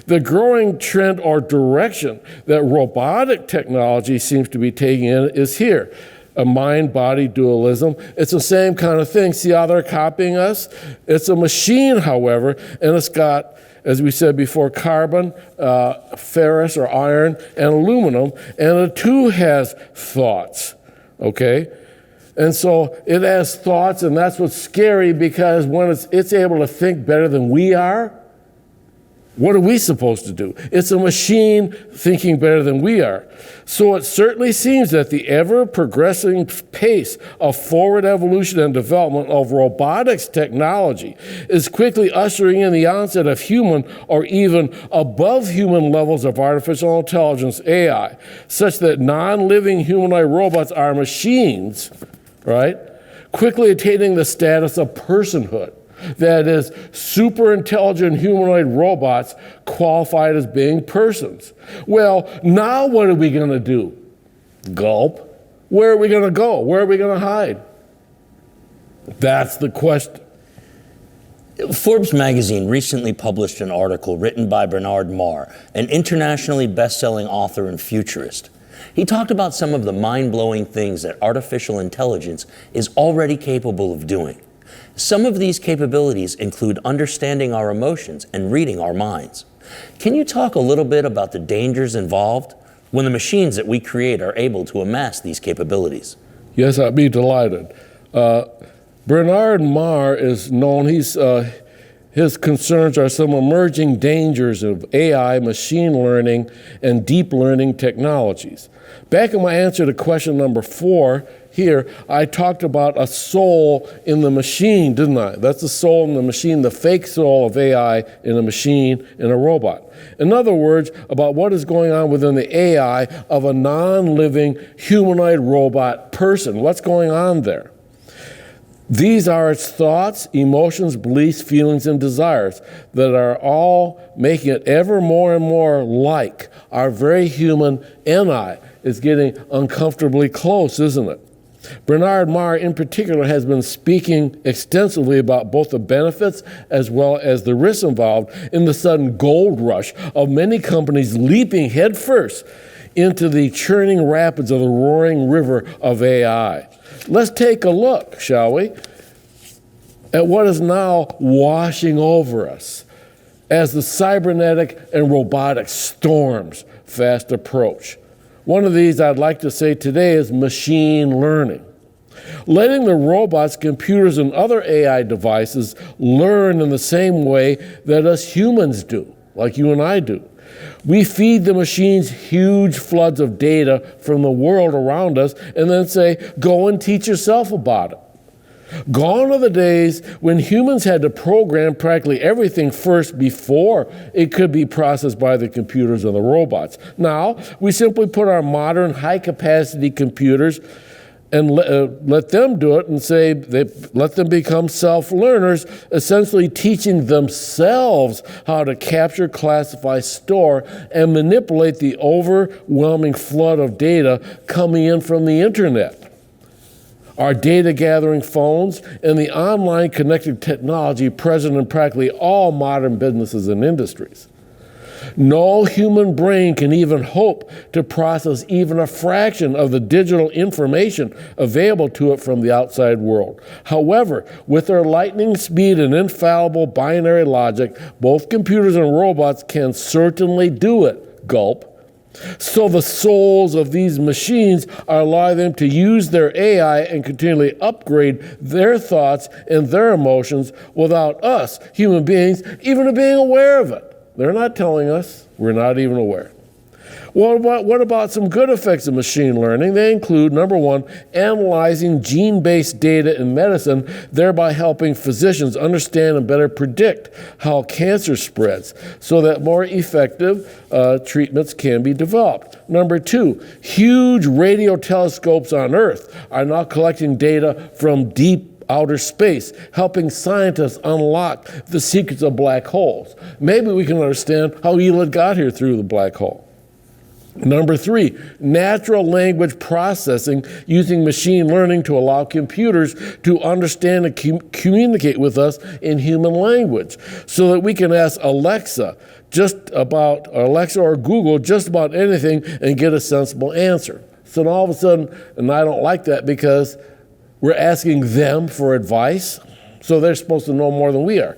The growing trend or direction that robotic technology seems to be taking in is here. A mind-body dualism. It's the same kind of thing. See how they're copying us? It's a machine, however, and it's got, as we said before, carbon, ferrous or iron, and aluminum, and it too has thoughts, okay? And so it has thoughts, and that's what's scary, because when it's able to think better than we are, what are we supposed to do? It's a machine thinking better than we are. So it certainly seems that the ever-progressing pace of forward evolution and development of robotics technology is quickly ushering in the onset of human or even above human levels of artificial intelligence, AI, such that non-living humanoid robots are machines, right? Quickly attaining the status of personhood. That is, super intelligent humanoid robots qualified as being persons. Well, now what are we going to do? Gulp. Where are we going to go? Where are we going to hide? That's the question. Forbes magazine recently published an article written by Bernard Marr, an internationally best-selling author and futurist. He talked about some of the mind-blowing things that artificial intelligence is already capable of doing. Some of these capabilities include understanding our emotions and reading our minds. Can you talk a little bit about the dangers involved when the machines that we create are able to amass these capabilities? Yes, I'd be delighted. Bernard Marr is known, his concerns are some emerging dangers of AI, machine learning, and deep learning technologies. Back in my answer to question number 4 here, I talked about a soul in the machine, didn't I? That's the soul in the machine, the fake soul of AI in a machine, in a robot. In other words, about what is going on within the AI of a non-living humanoid robot person. What's going on there? These are its thoughts, emotions, beliefs, feelings, and desires that are all making it ever more and more like our very human NI. It's getting uncomfortably close, isn't it? Bernard Marr, in particular, has been speaking extensively about both the benefits as well as the risks involved in the sudden gold rush of many companies leaping headfirst into the churning rapids of the roaring river of AI. Let's take a look, shall we, at what is now washing over us as the cybernetic and robotic storms fast approach. One of these I'd like to say today is machine learning. Letting the robots, computers, and other AI devices learn in the same way that us humans do, like you and I do. We feed the machines huge floods of data from the world around us and then say, go and teach yourself about it. Gone are the days when humans had to program practically everything first before it could be processed by the computers and the robots. Now, we simply put our modern high-capacity computers and let them do it and say, let them become self-learners, essentially teaching themselves how to capture, classify, store, and manipulate the overwhelming flood of data coming in from the internet. Our data-gathering phones and the online connected technology present in practically all modern businesses and industries. No human brain can even hope to process even a fraction of the digital information available to it from the outside world. However, with their lightning speed and infallible binary logic, both computers and robots can certainly do it, gulp. So the souls of these machines are allowing them to use their AI and continually upgrade their thoughts and their emotions without us, human beings, even being aware of it. They're not telling us. We're not even aware. What about some good effects of machine learning? They include, number 1, analyzing gene-based data in medicine, thereby helping physicians understand and better predict how cancer spreads so that more effective treatments can be developed. Number 2, huge radio telescopes on Earth are now collecting data from deep outer space, helping scientists unlock the secrets of black holes. Maybe we can understand how Elon got here through the black hole. Number 3, natural language processing using machine learning to allow computers to understand and communicate with us in human language so that we can ask Alexa or Google just about anything and get a sensible answer. So then all of a sudden, and I don't like that because we're asking them for advice, so they're supposed to know more than we are.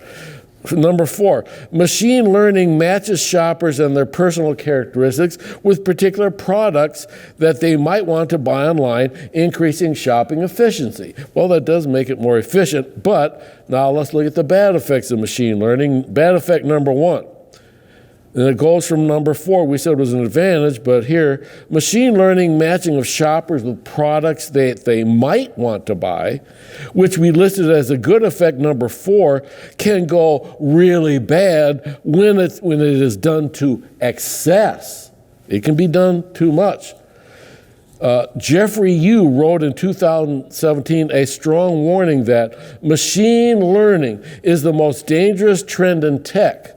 Number 4, machine learning matches shoppers and their personal characteristics with particular products that they might want to buy online, increasing shopping efficiency. Well, that does make it more efficient, but now let's look at the bad effects of machine learning. Bad effect number 1. And it goes from number 4, we said was an advantage, but here, machine learning matching of shoppers with products that they might want to buy, which we listed as a good effect number 4, can go really bad when it is done to excess. It can be done too much. Jeffrey Yu wrote in 2017 a strong warning that machine learning is the most dangerous trend in tech,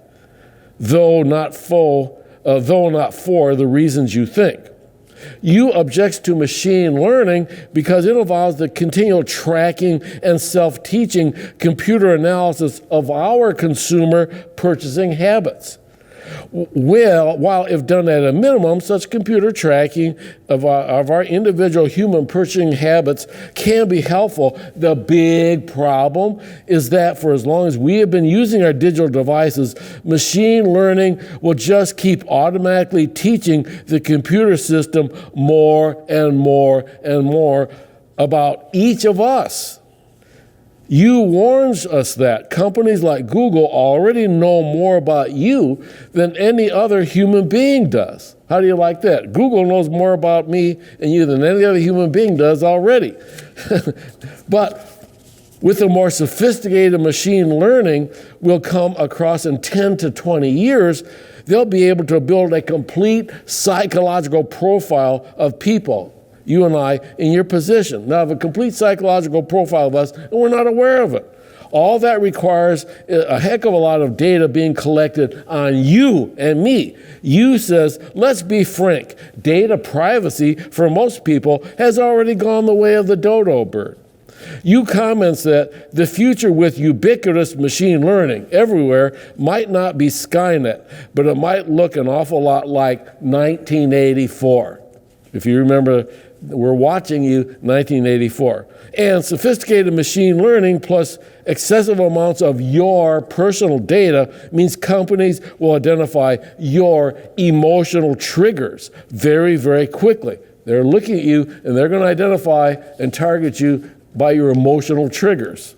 though not for the reasons you think. Yu objects to machine learning because it involves the continual tracking and self-teaching computer analysis of our consumer purchasing habits. Well, while if done at a minimum, such computer tracking of our individual human purchasing habits can be helpful. The big problem is that for as long as we have been using our digital devices, machine learning will just keep automatically teaching the computer system more and more and more about each of us. You warns us that companies like Google already know more about you than any other human being does. How do you like that? Google knows more about me and you than any other human being does already. But with a more sophisticated machine learning we'll come across in 10 to 20 years, they'll be able to build a complete psychological profile of people, you and I, in your position. Now, have a complete psychological profile of us, and we're not aware of it. All that requires a heck of a lot of data being collected on you and me. You says, let's be frank, data privacy for most people has already gone the way of the dodo bird. You comments that the future with ubiquitous machine learning everywhere might not be Skynet, but it might look an awful lot like 1984. If you remember, we're watching you, 1984. And sophisticated machine learning plus excessive amounts of your personal data means companies will identify your emotional triggers very, very quickly. They're looking at you and they're going to identify and target you by your emotional triggers.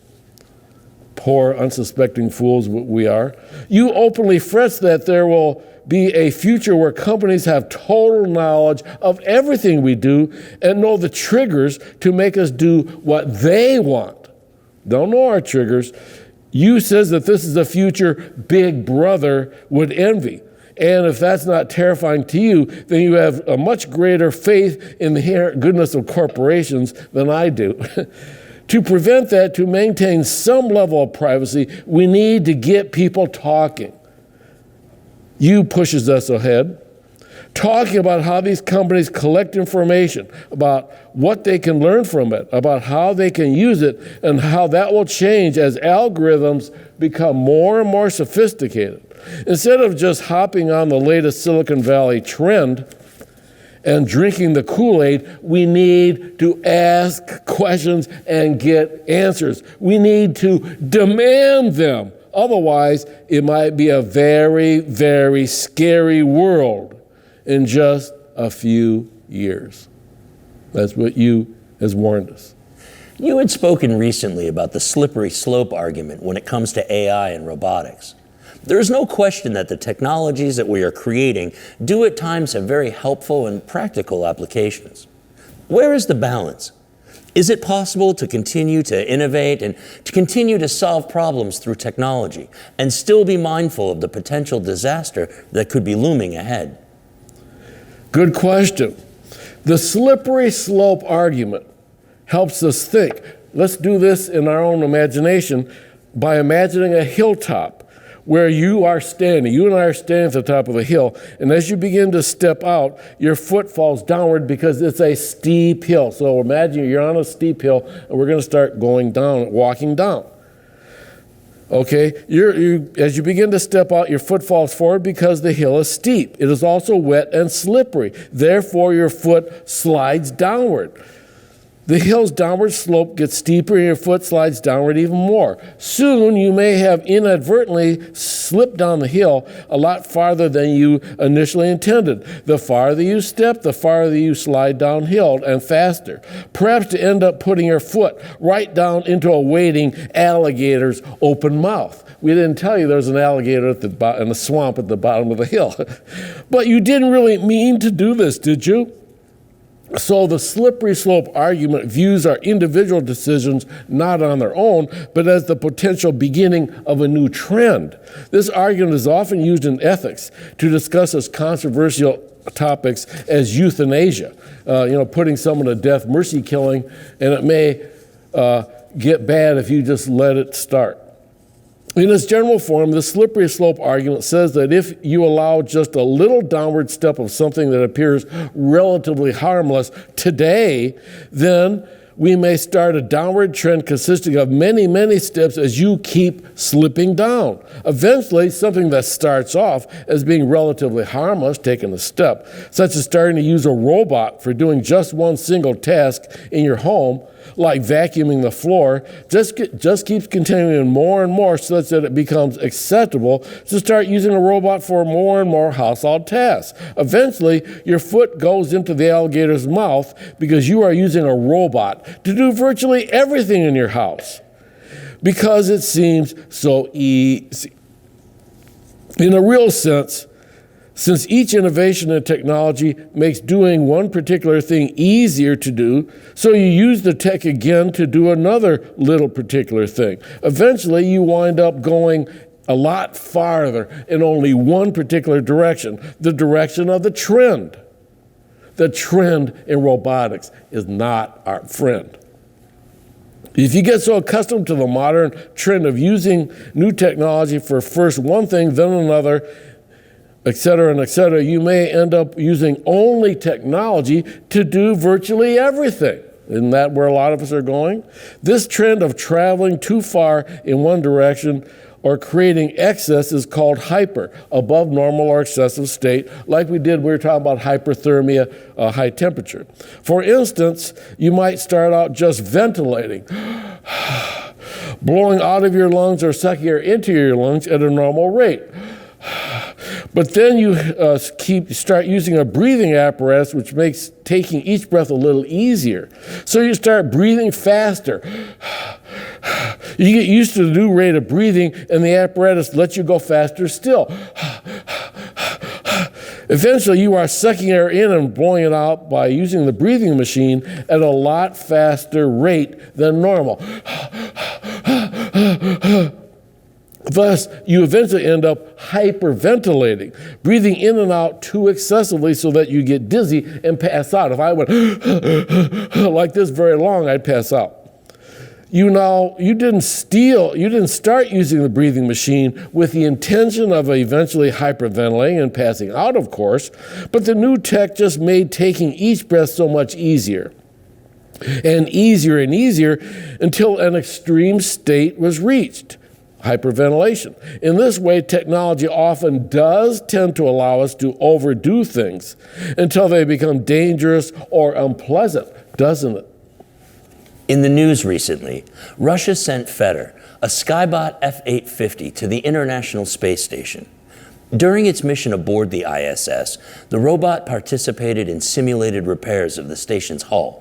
Poor, unsuspecting fools we are. You openly fret that there will be a future where companies have total knowledge of everything we do and know the triggers to make us do what they want. Don't know our triggers. You says that this is a future Big Brother would envy. And if that's not terrifying to you, then you have a much greater faith in the inherent goodness of corporations than I do. To prevent that, to maintain some level of privacy, we need to get people talking. You pushes us ahead, talking about how these companies collect information, about what they can learn from it, about how they can use it, and how that will change as algorithms become more and more sophisticated. Instead of just hopping on the latest Silicon Valley trend and drinking the Kool-Aid, we need to ask questions and get answers. We need to demand them. Otherwise, it might be a very, very scary world in just a few years. That's what you has warned us. You had spoken recently about the slippery slope argument when it comes to AI and robotics. There is no question that the technologies that we are creating do at times have very helpful and practical applications. Where is the balance? Is it possible to continue to innovate and to continue to solve problems through technology and still be mindful of the potential disaster that could be looming ahead? Good question. The slippery slope argument helps us think. Let's do this in our own imagination by imagining a hilltop where you are standing. You and I are standing at the top of a hill, and as you begin to step out, your foot falls downward because it's a steep hill. So imagine you're on a steep hill, and we're going to start going down, walking down. Okay, as you begin to step out, your foot falls forward because the hill is steep. It is also wet and slippery. Therefore, your foot slides downward. The hill's downward slope gets steeper and your foot slides downward even more. Soon you may have inadvertently slipped down the hill a lot farther than you initially intended. The farther you step, the farther you slide downhill and faster. Perhaps to end up putting your foot right down into a waiting alligator's open mouth. We didn't tell you there's an alligator in the swamp at the bottom of the hill. But you didn't really mean to do this, did you? So the slippery slope argument views our individual decisions not on their own, but as the potential beginning of a new trend. This argument is often used in ethics to discuss as controversial topics as euthanasia, putting someone to death, mercy killing, and it may get bad if you just let it start. In its general form, the slippery slope argument says that if you allow just a little downward step of something that appears relatively harmless today, then we may start a downward trend consisting of many, many steps as you keep slipping down. Eventually, something that starts off as being relatively harmless, taking a step, such as starting to use a robot for doing just one single task in your home, like vacuuming the floor, just keeps continuing more and more such that it becomes acceptable to start using a robot for more and more household tasks. Eventually, your foot goes into the alligator's mouth because you are using a robot to do virtually everything in your house. because it seems so easy. In a real sense, since each innovation in technology makes doing one particular thing easier to do, so you use the tech again to do another little particular thing. Eventually, you wind up going a lot farther in only one particular direction, the direction of the trend. The trend in robotics is not our friend. If you get so accustomed to the modern trend of using new technology for first one thing, then another, et cetera, you may end up using only technology to do virtually everything. Isn't that where a lot of us are going? This trend of traveling too far in one direction or creating excess is called hyper, above normal or excessive state, like we were talking about hyperthermia, high temperature. For instance, you might start out just ventilating, blowing out of your lungs or sucking air into your lungs at a normal rate. But then you start using a breathing apparatus, which makes taking each breath a little easier. So you start breathing faster. You get used to the new rate of breathing, and the apparatus lets you go faster still. Eventually, you are sucking air in and blowing it out by using the breathing machine at a lot faster rate than normal. Thus, you eventually end up hyperventilating, breathing in and out too excessively so that you get dizzy and pass out. If I went like this very long, I'd pass out. You didn't start using the breathing machine with the intention of eventually hyperventilating and passing out, of course, but the new tech just made taking each breath so much easier and easier until an extreme state was reached. Hyperventilation. In this way, technology often does tend to allow us to overdo things until they become dangerous or unpleasant, doesn't it? In the news recently, Russia sent Fedor, a Skybot F-850, to the International Space Station. During its mission aboard the ISS, the robot participated in simulated repairs of the station's hull.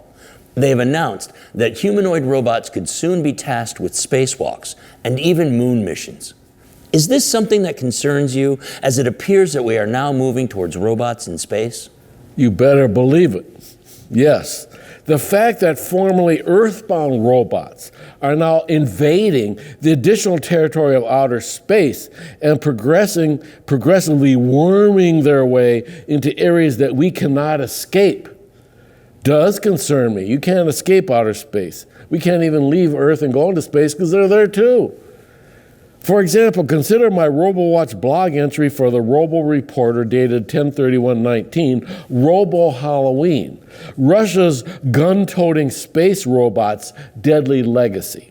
They have announced that humanoid robots could soon be tasked with spacewalks and even moon missions. Is this something that concerns you, as it appears that we are now moving towards robots in space? You better believe it. Yes. The fact that formerly earthbound robots are now invading the additional territory of outer space and progressively worming their way into areas that we cannot escape does concern me. You can't escape outer space. We can't even leave Earth and go into space because they're there too. For example, consider my Robowatch blog entry for the Robo Reporter dated 10/31/19, Robo Halloween, Russia's gun-toting space robots' deadly legacy.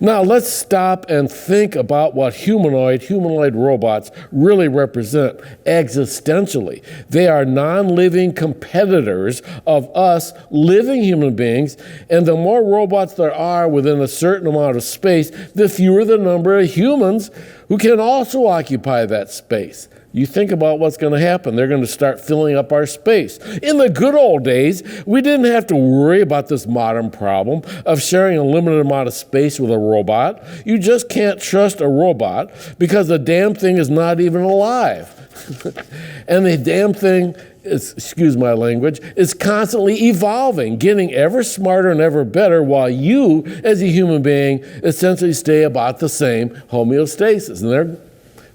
Now let's stop and think about what humanoid robots really represent existentially. They are non-living competitors of us living human beings, and the more robots there are within a certain amount of space, the fewer the number of humans who can also occupy that space. You think about what's going to happen. They're going to start filling up our space. In the good old days, we didn't have to worry about this modern problem of sharing a limited amount of space with a robot. You just can't trust a robot because the damn thing is not even alive. And the damn thing excuse my language, is constantly evolving, getting ever smarter and ever better, while you, as a human being, essentially stay about the same homeostasis. And they're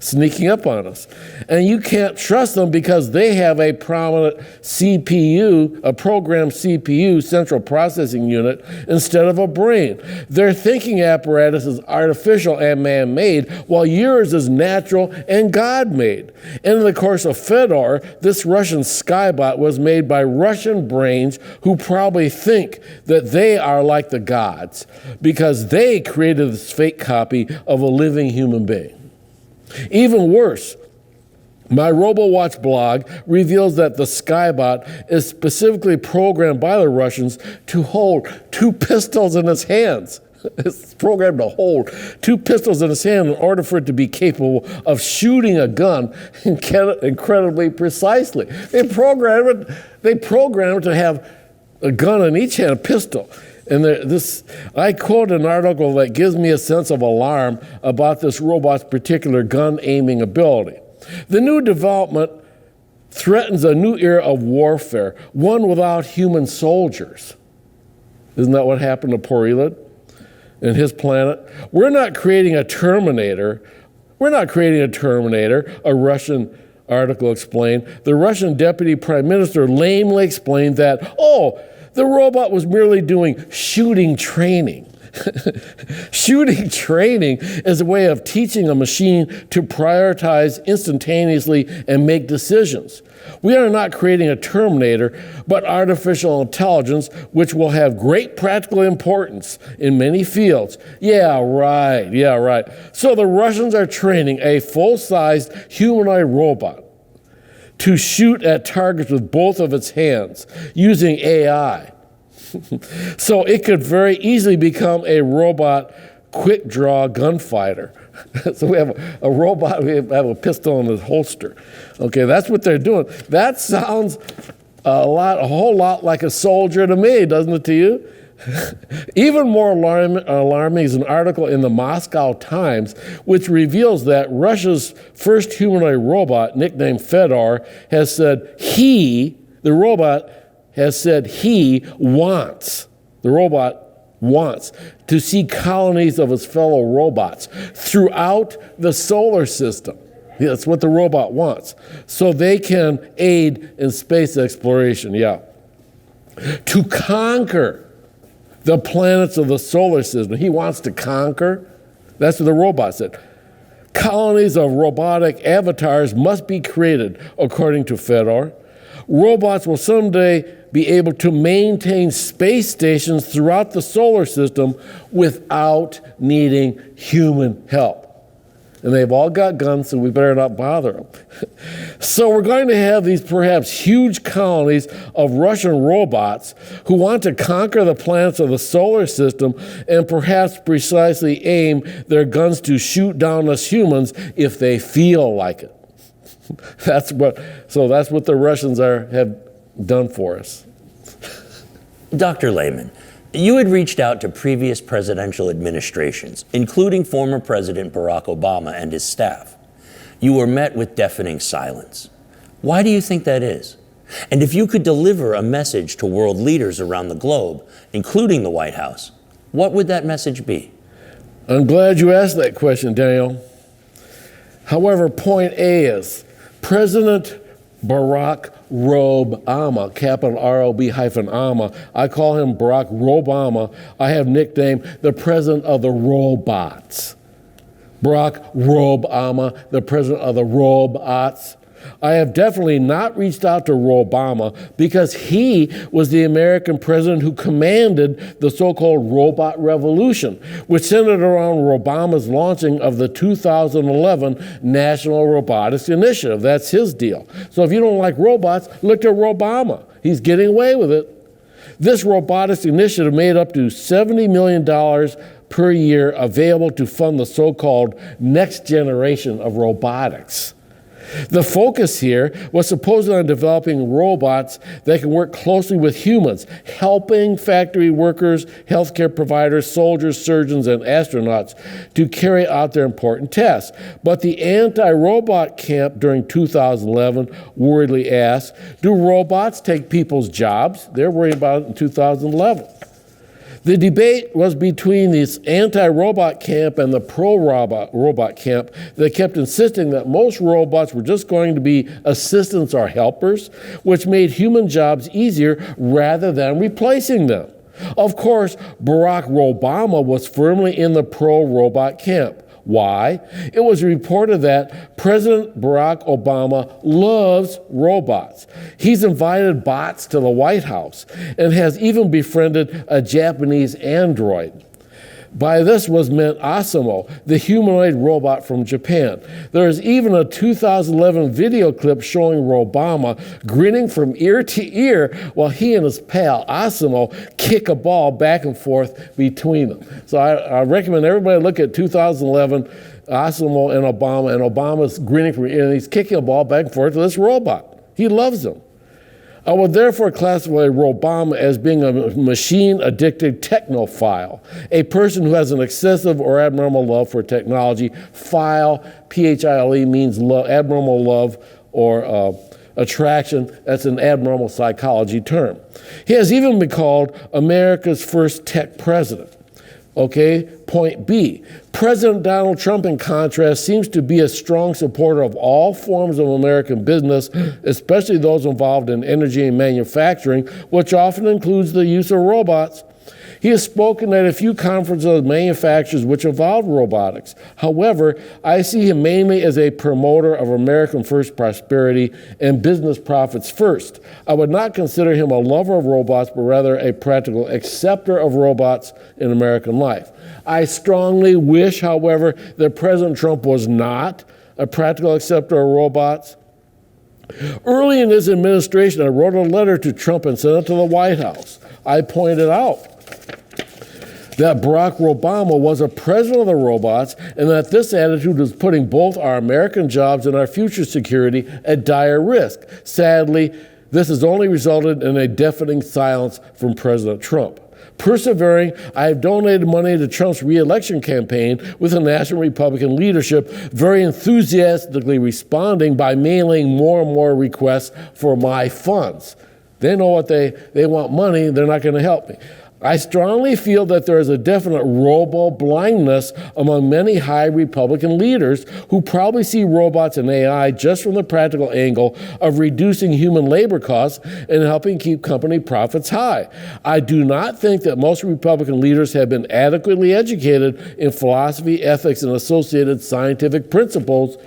sneaking up on us. And you can't trust them because they have a prominent CPU, a programmed CPU, central processing unit, instead of a brain. Their thinking apparatus is artificial and man-made, while yours is natural and God-made. And in the course of Fedor, this Russian skybot was made by Russian brains who probably think that they are like the gods because they created this fake copy of a living human being. Even worse, my Robowatch blog reveals that the skybot is specifically programmed by the Russians to hold 2 pistols in its hands. It's programmed to hold 2 pistols in its hand in order for it to be capable of shooting a gun incredibly precisely. They program it to have a gun in each hand, a pistol. And I quote an article that gives me a sense of alarm about this robot's particular gun aiming ability. The new development threatens a new era of warfare, one without human soldiers. Isn't that what happened to poor Elid and his planet? We're not creating a Terminator. A Russian article explained. The Russian deputy prime minister lamely explained that, the robot was merely doing shooting training. Shooting training is a way of teaching a machine to prioritize instantaneously and make decisions. We are not creating a Terminator, but artificial intelligence, which will have great practical importance in many fields. Yeah, right. So the Russians are training a full-sized humanoid robot to shoot at targets with both of its hands using AI. So it could very easily become a robot quick-draw gunfighter. So we have a robot, we have a pistol in his holster. Okay, that's what they're doing. That sounds a whole lot like a soldier to me, doesn't it to you? Even more alarming is an article in the Moscow Times, which reveals that Russia's first humanoid robot, nicknamed Fedor, has said he wants to see colonies of its fellow robots throughout the solar system. That's what the robot wants. So they can aid in space exploration, to conquer the planets of the solar system. He wants to conquer. That's what the robot said. Colonies of robotic avatars must be created, according to Fedor. Robots will someday be able to maintain space stations throughout the solar system without needing human help. And they've all got guns, so we better not bother them. So we're going to have these perhaps huge colonies of Russian robots who want to conquer the planets of the solar system and perhaps precisely aim their guns to shoot down us humans if they feel like it. That's what the Russians have done for us. Dr. Layman, you had reached out to previous presidential administrations, including former President Barack Obama and his staff. You were met with deafening silence. Why do you think that is? And if you could deliver a message to world leaders around the globe, including the White House, what would that message be? I'm glad you asked that question, Daniel. However, point A is President Barack Robama, capital R-O-B-Ama. I call him Barack Robama. I have nicknamed the president of the robots. Barack Robama, the president of the robots. I have definitely not reached out to Obama because he was the American president who commanded the so-called robot revolution, which centered around Obama's launching of the 2011 National Robotics Initiative. That's his deal. So if you don't like robots, look at Obama. He's getting away with it. This robotics initiative made up to $70 million per year available to fund the so-called next generation of robotics. The focus here was supposedly on developing robots that can work closely with humans, helping factory workers, healthcare providers, soldiers, surgeons, and astronauts to carry out their important tasks. But the anti-robot camp during 2011 worriedly asked, do robots take people's jobs? They're worried about it in 2011. The debate was between this anti-robot camp and the pro-robot camp that kept insisting that most robots were just going to be assistants or helpers, which made human jobs easier rather than replacing them. Of course, Barack Obama was firmly in the pro-robot camp. Why? It was reported that President Barack Obama loves robots. He's invited bots to the White House and has even befriended a Japanese android. By this was meant Asimo, the humanoid robot from Japan. There is even a 2011 video clip showing Obama grinning from ear to ear while he and his pal Asimo kick a ball back and forth between them. So I recommend everybody look at 2011 Asimo and Obama's grinning from ear, and he's kicking a ball back and forth to this robot. He loves him. I would therefore classify Obama as being a machine-addicted technophile, a person who has an excessive or abnormal love for technology. Phile, P-H-I-L-E, means abnormal love or attraction. That's an abnormal psychology term. He has even been called America's first tech president. Okay, point B. President Donald Trump, in contrast, seems to be a strong supporter of all forms of American business, especially those involved in energy and manufacturing, which often includes the use of robots. He has spoken at a few conferences of manufacturers which involve robotics. However, I see him mainly as a promoter of American first prosperity and business profits first. I would not consider him a lover of robots, but rather a practical acceptor of robots in American life. I strongly wish, however, that President Trump was not a practical acceptor of robots. Early in his administration, I wrote a letter to Trump and sent it to the White House. I pointed out that Barack Obama was a president of the robots and that this attitude was putting both our American jobs and our future security at dire risk. Sadly, this has only resulted in a deafening silence from President Trump. Persevering, I have donated money to Trump's re-election campaign with the national Republican leadership very enthusiastically responding by mailing more and more requests for my funds. They know what they want money, they're not going to help me. I strongly feel that there is a definite robo-blindness among many high Republican leaders who probably see robots and AI just from the practical angle of reducing human labor costs and helping keep company profits high. I do not think that most Republican leaders have been adequately educated in philosophy, ethics, and associated scientific principles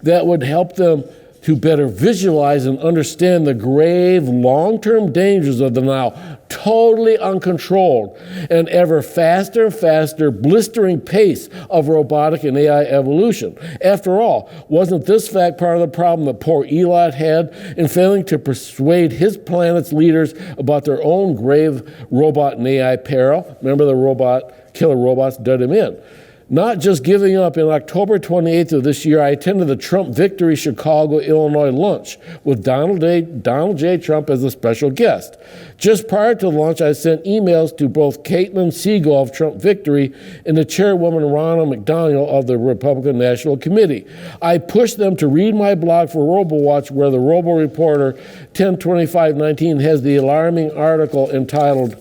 that would help them to better visualize and understand the grave long-term dangers of the now totally uncontrolled and ever faster and faster blistering pace of robotic and AI evolution. After all, wasn't this fact part of the problem that poor Elon had in failing to persuade his planet's leaders about their own grave robot and AI peril? Remember the killer robots did him in. Not just giving up. In October 28th of this year, I attended the Trump Victory Chicago, Illinois lunch with Donald J. Trump as a special guest. Just prior to the lunch, I sent emails to both Caitlin Siegel of Trump Victory and the chairwoman Ronna McDaniel of the Republican National Committee. I pushed them to read my blog for Robowatch, where the Robo Reporter 102519 has the alarming article entitled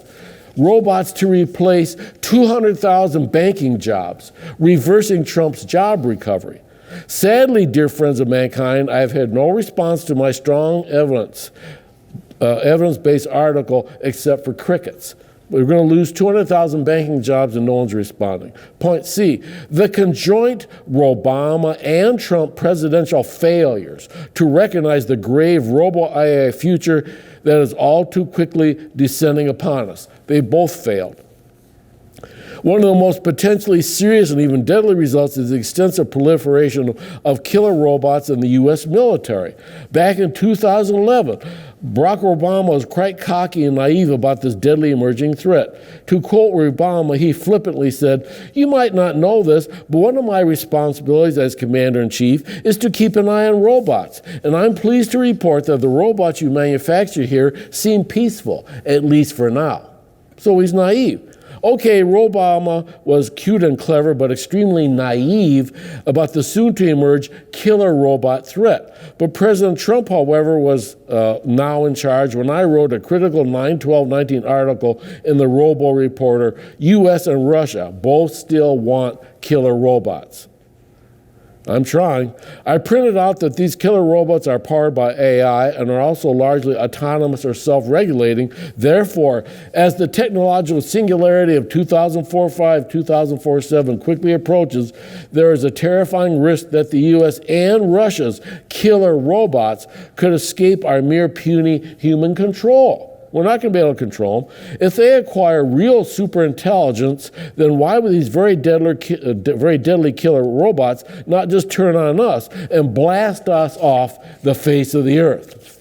"Robots to Replace 200,000 Banking Jobs, Reversing Trump's Job Recovery." Sadly, dear friends of mankind, I have had no response to my strong evidence-based article except for crickets. We're going to lose 200,000 banking jobs and no one's responding. Point C, the conjoint Obama and Trump presidential failures to recognize the grave robo-AI future that is all too quickly descending upon us. They both failed. One of the most potentially serious and even deadly results is the extensive proliferation of killer robots in the U.S. military. Back in 2011, Barack Obama was quite cocky and naive about this deadly emerging threat. To quote Obama, he flippantly said, "You might not know this, but one of my responsibilities as Commander-in-Chief is to keep an eye on robots. And I'm pleased to report that the robots you manufacture here seem peaceful, at least for now." So he's naive. Okay, Obama was cute and clever, but extremely naive about the soon-to-emerge killer robot threat. But President Trump, however, was now in charge when I wrote a critical 9/12/19 article in the Robo Reporter. U.S. and Russia both still want killer robots. I'm trying. I printed out that these killer robots are powered by AI and are also largely autonomous or self-regulating. Therefore, as the technological singularity of 2045, 2047 quickly approaches, there is a terrifying risk that the U.S. and Russia's killer robots could escape our mere puny human control. We're not going to be able to control them. If they acquire real superintelligence, then why would these very deadly killer robots not just turn on us and blast us off the face of the earth?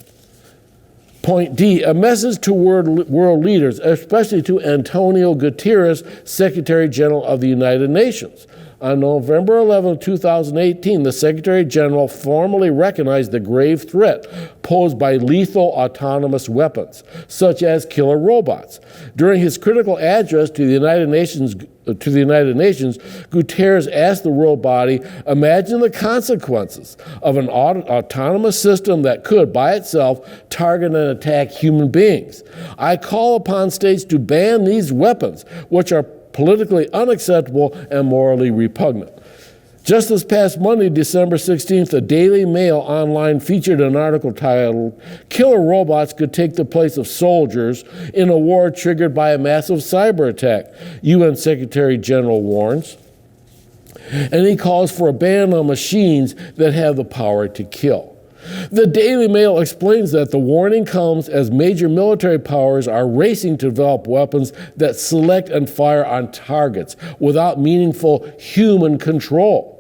Point D, a message to world leaders, especially to Antonio Guterres, Secretary General of the United Nations. On November 11, 2018, the Secretary General formally recognized the grave threat posed by lethal autonomous weapons, such as killer robots. During his critical address to the United Nations, Guterres asked the world body, imagine the consequences of an autonomous system that could, by itself, target and attack human beings. I call upon states to ban these weapons, which are politically unacceptable and morally repugnant. Just this past Monday, December 16th, the Daily Mail online featured an article titled, Killer Robots Could Take the Place of Soldiers in a War Triggered by a Massive Cyber Attack, UN Secretary General warns. And he calls for a ban on machines that have the power to kill. The Daily Mail explains that the warning comes as major military powers are racing to develop weapons that select and fire on targets without meaningful human control.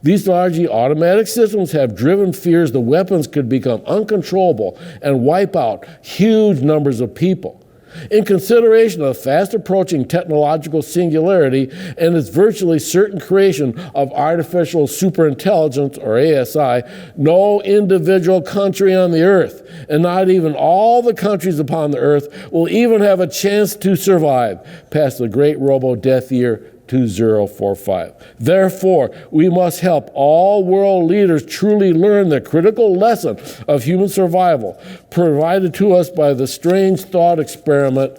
These largely automatic systems have driven fears the weapons could become uncontrollable and wipe out huge numbers of people. In consideration of the fast-approaching technological singularity and its virtually certain creation of artificial superintelligence, or ASI, no individual country on the earth, and not even all the countries upon the earth, will even have a chance to survive past the great robo-death year 2045. Therefore, we must help all world leaders truly learn the critical lesson of human survival provided to us by the strange thought experiment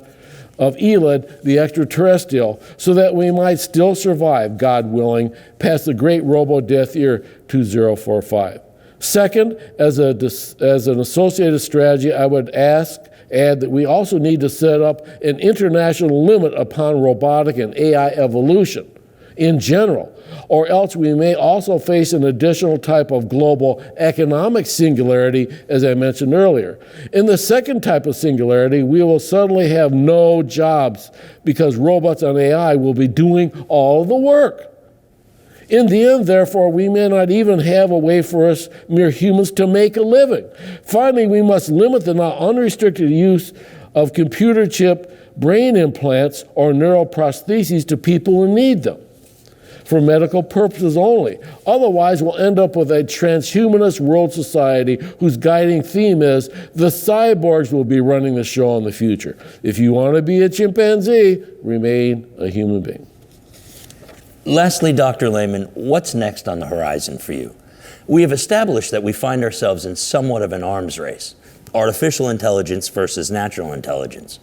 of Elad, the extraterrestrial, so that we might still survive, God willing, past the great robo-death year 2045. Second, as an associated strategy, I would add that we also need to set up an international limit upon robotic and AI evolution in general, or else we may also face an additional type of global economic singularity, as I mentioned earlier. In the second type of singularity, we will suddenly have no jobs because robots and AI will be doing all the work. In the end, therefore, we may not even have a way for us mere humans to make a living. Finally, we must limit the now unrestricted use of computer chip brain implants or neuroprostheses to people who need them for medical purposes only. Otherwise, we'll end up with a transhumanist world society whose guiding theme is the cyborgs will be running the show in the future. If you want to be a chimpanzee, remain a human being. Lastly, Dr. Layman, what's next on the horizon for you? We have established that we find ourselves in somewhat of an arms race, artificial intelligence versus natural intelligence.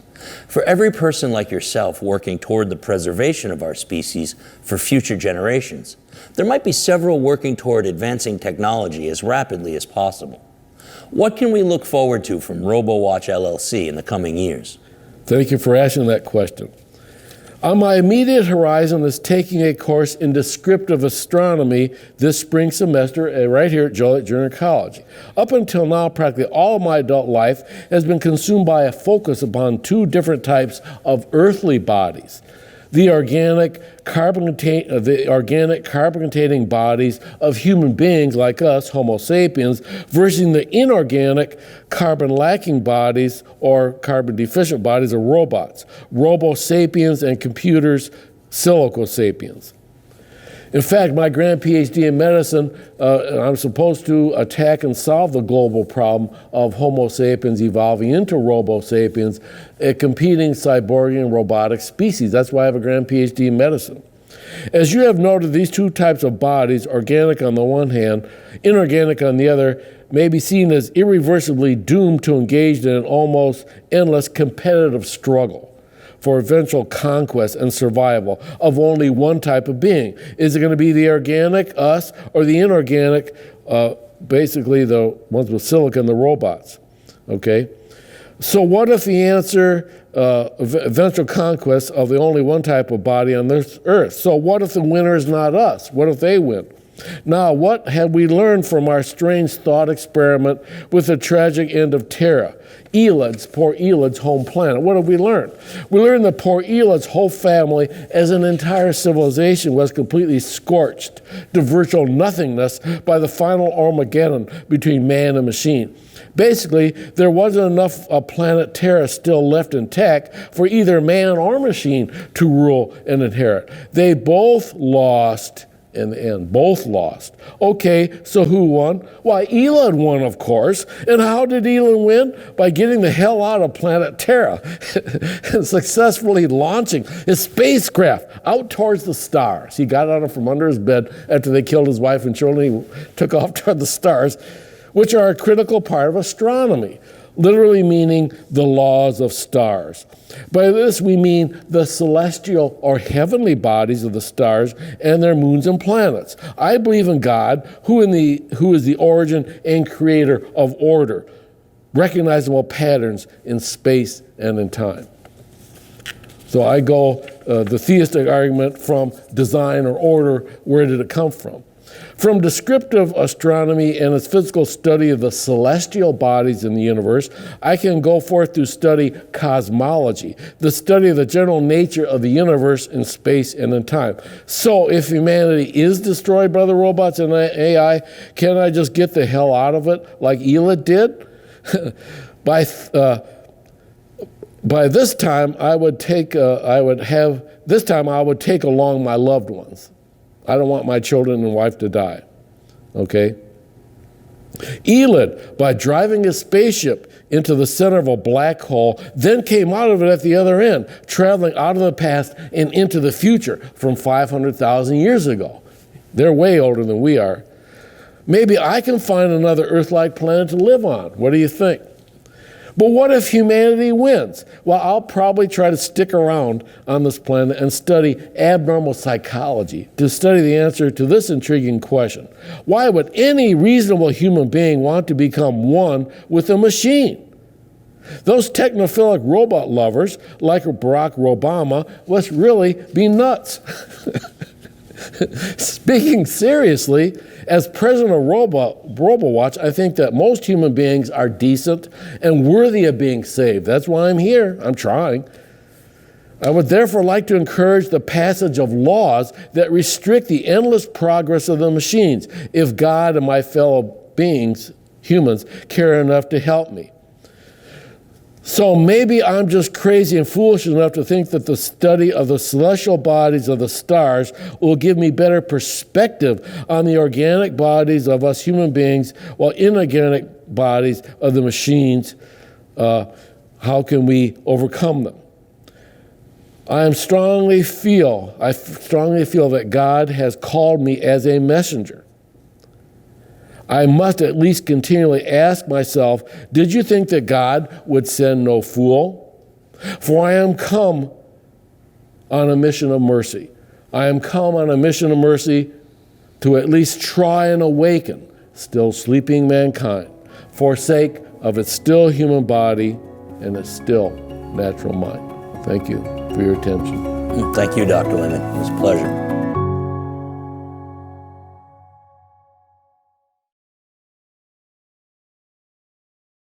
For every person like yourself working toward the preservation of our species for future generations, there might be several working toward advancing technology as rapidly as possible. What can we look forward to from Robowatch LLC in the coming years? Thank you for asking that question. On my immediate horizon is taking a course in descriptive astronomy this spring semester right here at Joliet Junior College. Up until now, practically all of my adult life has been consumed by a focus upon two different types of earthly bodies. The organic carbon-containing bodies of human beings like us, Homo sapiens, versus the inorganic carbon-lacking bodies or carbon-deficient bodies of robots, robo-sapiens and computers, silico-sapiens. In fact, my grand PhD in medicine, I'm supposed to attack and solve the global problem of Homo sapiens evolving into Robo sapiens, a competing cyborgian robotic species. That's why I have a grand PhD in medicine. As you have noted, these two types of bodies, organic on the one hand, inorganic on the other, may be seen as irreversibly doomed to engage in an almost endless competitive struggle for eventual conquest and survival of only one type of being. Is it going to be the organic, us, or the inorganic, basically the ones with silicon, the robots? Okay? So what if the answer, eventual conquest of the only one type of body on this earth? So what if the winner is not us? What if they win? Now, what have we learned from our strange thought experiment with the tragic end of Terra? Poor Elad's home planet. What have we learned? We learned that poor Elad's whole family, as an entire civilization, was completely scorched to virtual nothingness by the final Armageddon between man and machine. Basically, there wasn't enough planet Terra still left intact for either man or machine to rule and inherit. They both lost in the end, both lost. Okay, so who won? Why, Elad won, of course. And how did Elad win? By getting the hell out of planet Terra and successfully launching his spacecraft out towards the stars. He got out from under his bed after they killed his wife and children. He took off toward the stars, which are a critical part of astronomy, literally meaning the laws of stars. By this we mean the celestial or heavenly bodies of the stars and their moons and planets. I believe in God, who is the origin and creator of order, recognizable patterns in space and in time. So I go the theistic argument from design or order. Where did it come from? From descriptive astronomy and its physical study of the celestial bodies in the universe, I can go forth to study cosmology, the study of the general nature of the universe in space and in time. So if humanity is destroyed by the robots and AI, can I just get the hell out of it like Elad did? By this time, I would take along my loved ones. I don't want my children and wife to die, okay? Elad, by driving his spaceship into the center of a black hole, then came out of it at the other end, traveling out of the past and into the future from 500,000 years ago. They're way older than we are. Maybe I can find another Earth-like planet to live on. What do you think? But what if humanity wins? Well, I'll probably try to stick around on this planet and study abnormal psychology to study the answer to this intriguing question. Why would any reasonable human being want to become one with a machine? Those technophilic robot lovers, like Barack Obama, must really be nuts. Speaking seriously, as president of Robowatch, I think that most human beings are decent and worthy of being saved. That's why I'm here. I'm trying. I would therefore like to encourage the passage of laws that restrict the endless progress of the machines, if God and my fellow beings, humans, care enough to help me. So maybe I'm just crazy and foolish enough to think that the study of the celestial bodies of the stars will give me better perspective on the organic bodies of us human beings, while inorganic bodies of the machines, how can we overcome them? I strongly feel that God has called me as a messenger. I must at least continually ask myself, did you think that God would send no fool? For I am come on a mission of mercy. I am come on a mission of mercy to at least try and awaken still sleeping mankind for sake of its still human body and its still natural mind. Thank you for your attention. Thank you, Dr. Layman. It was a pleasure.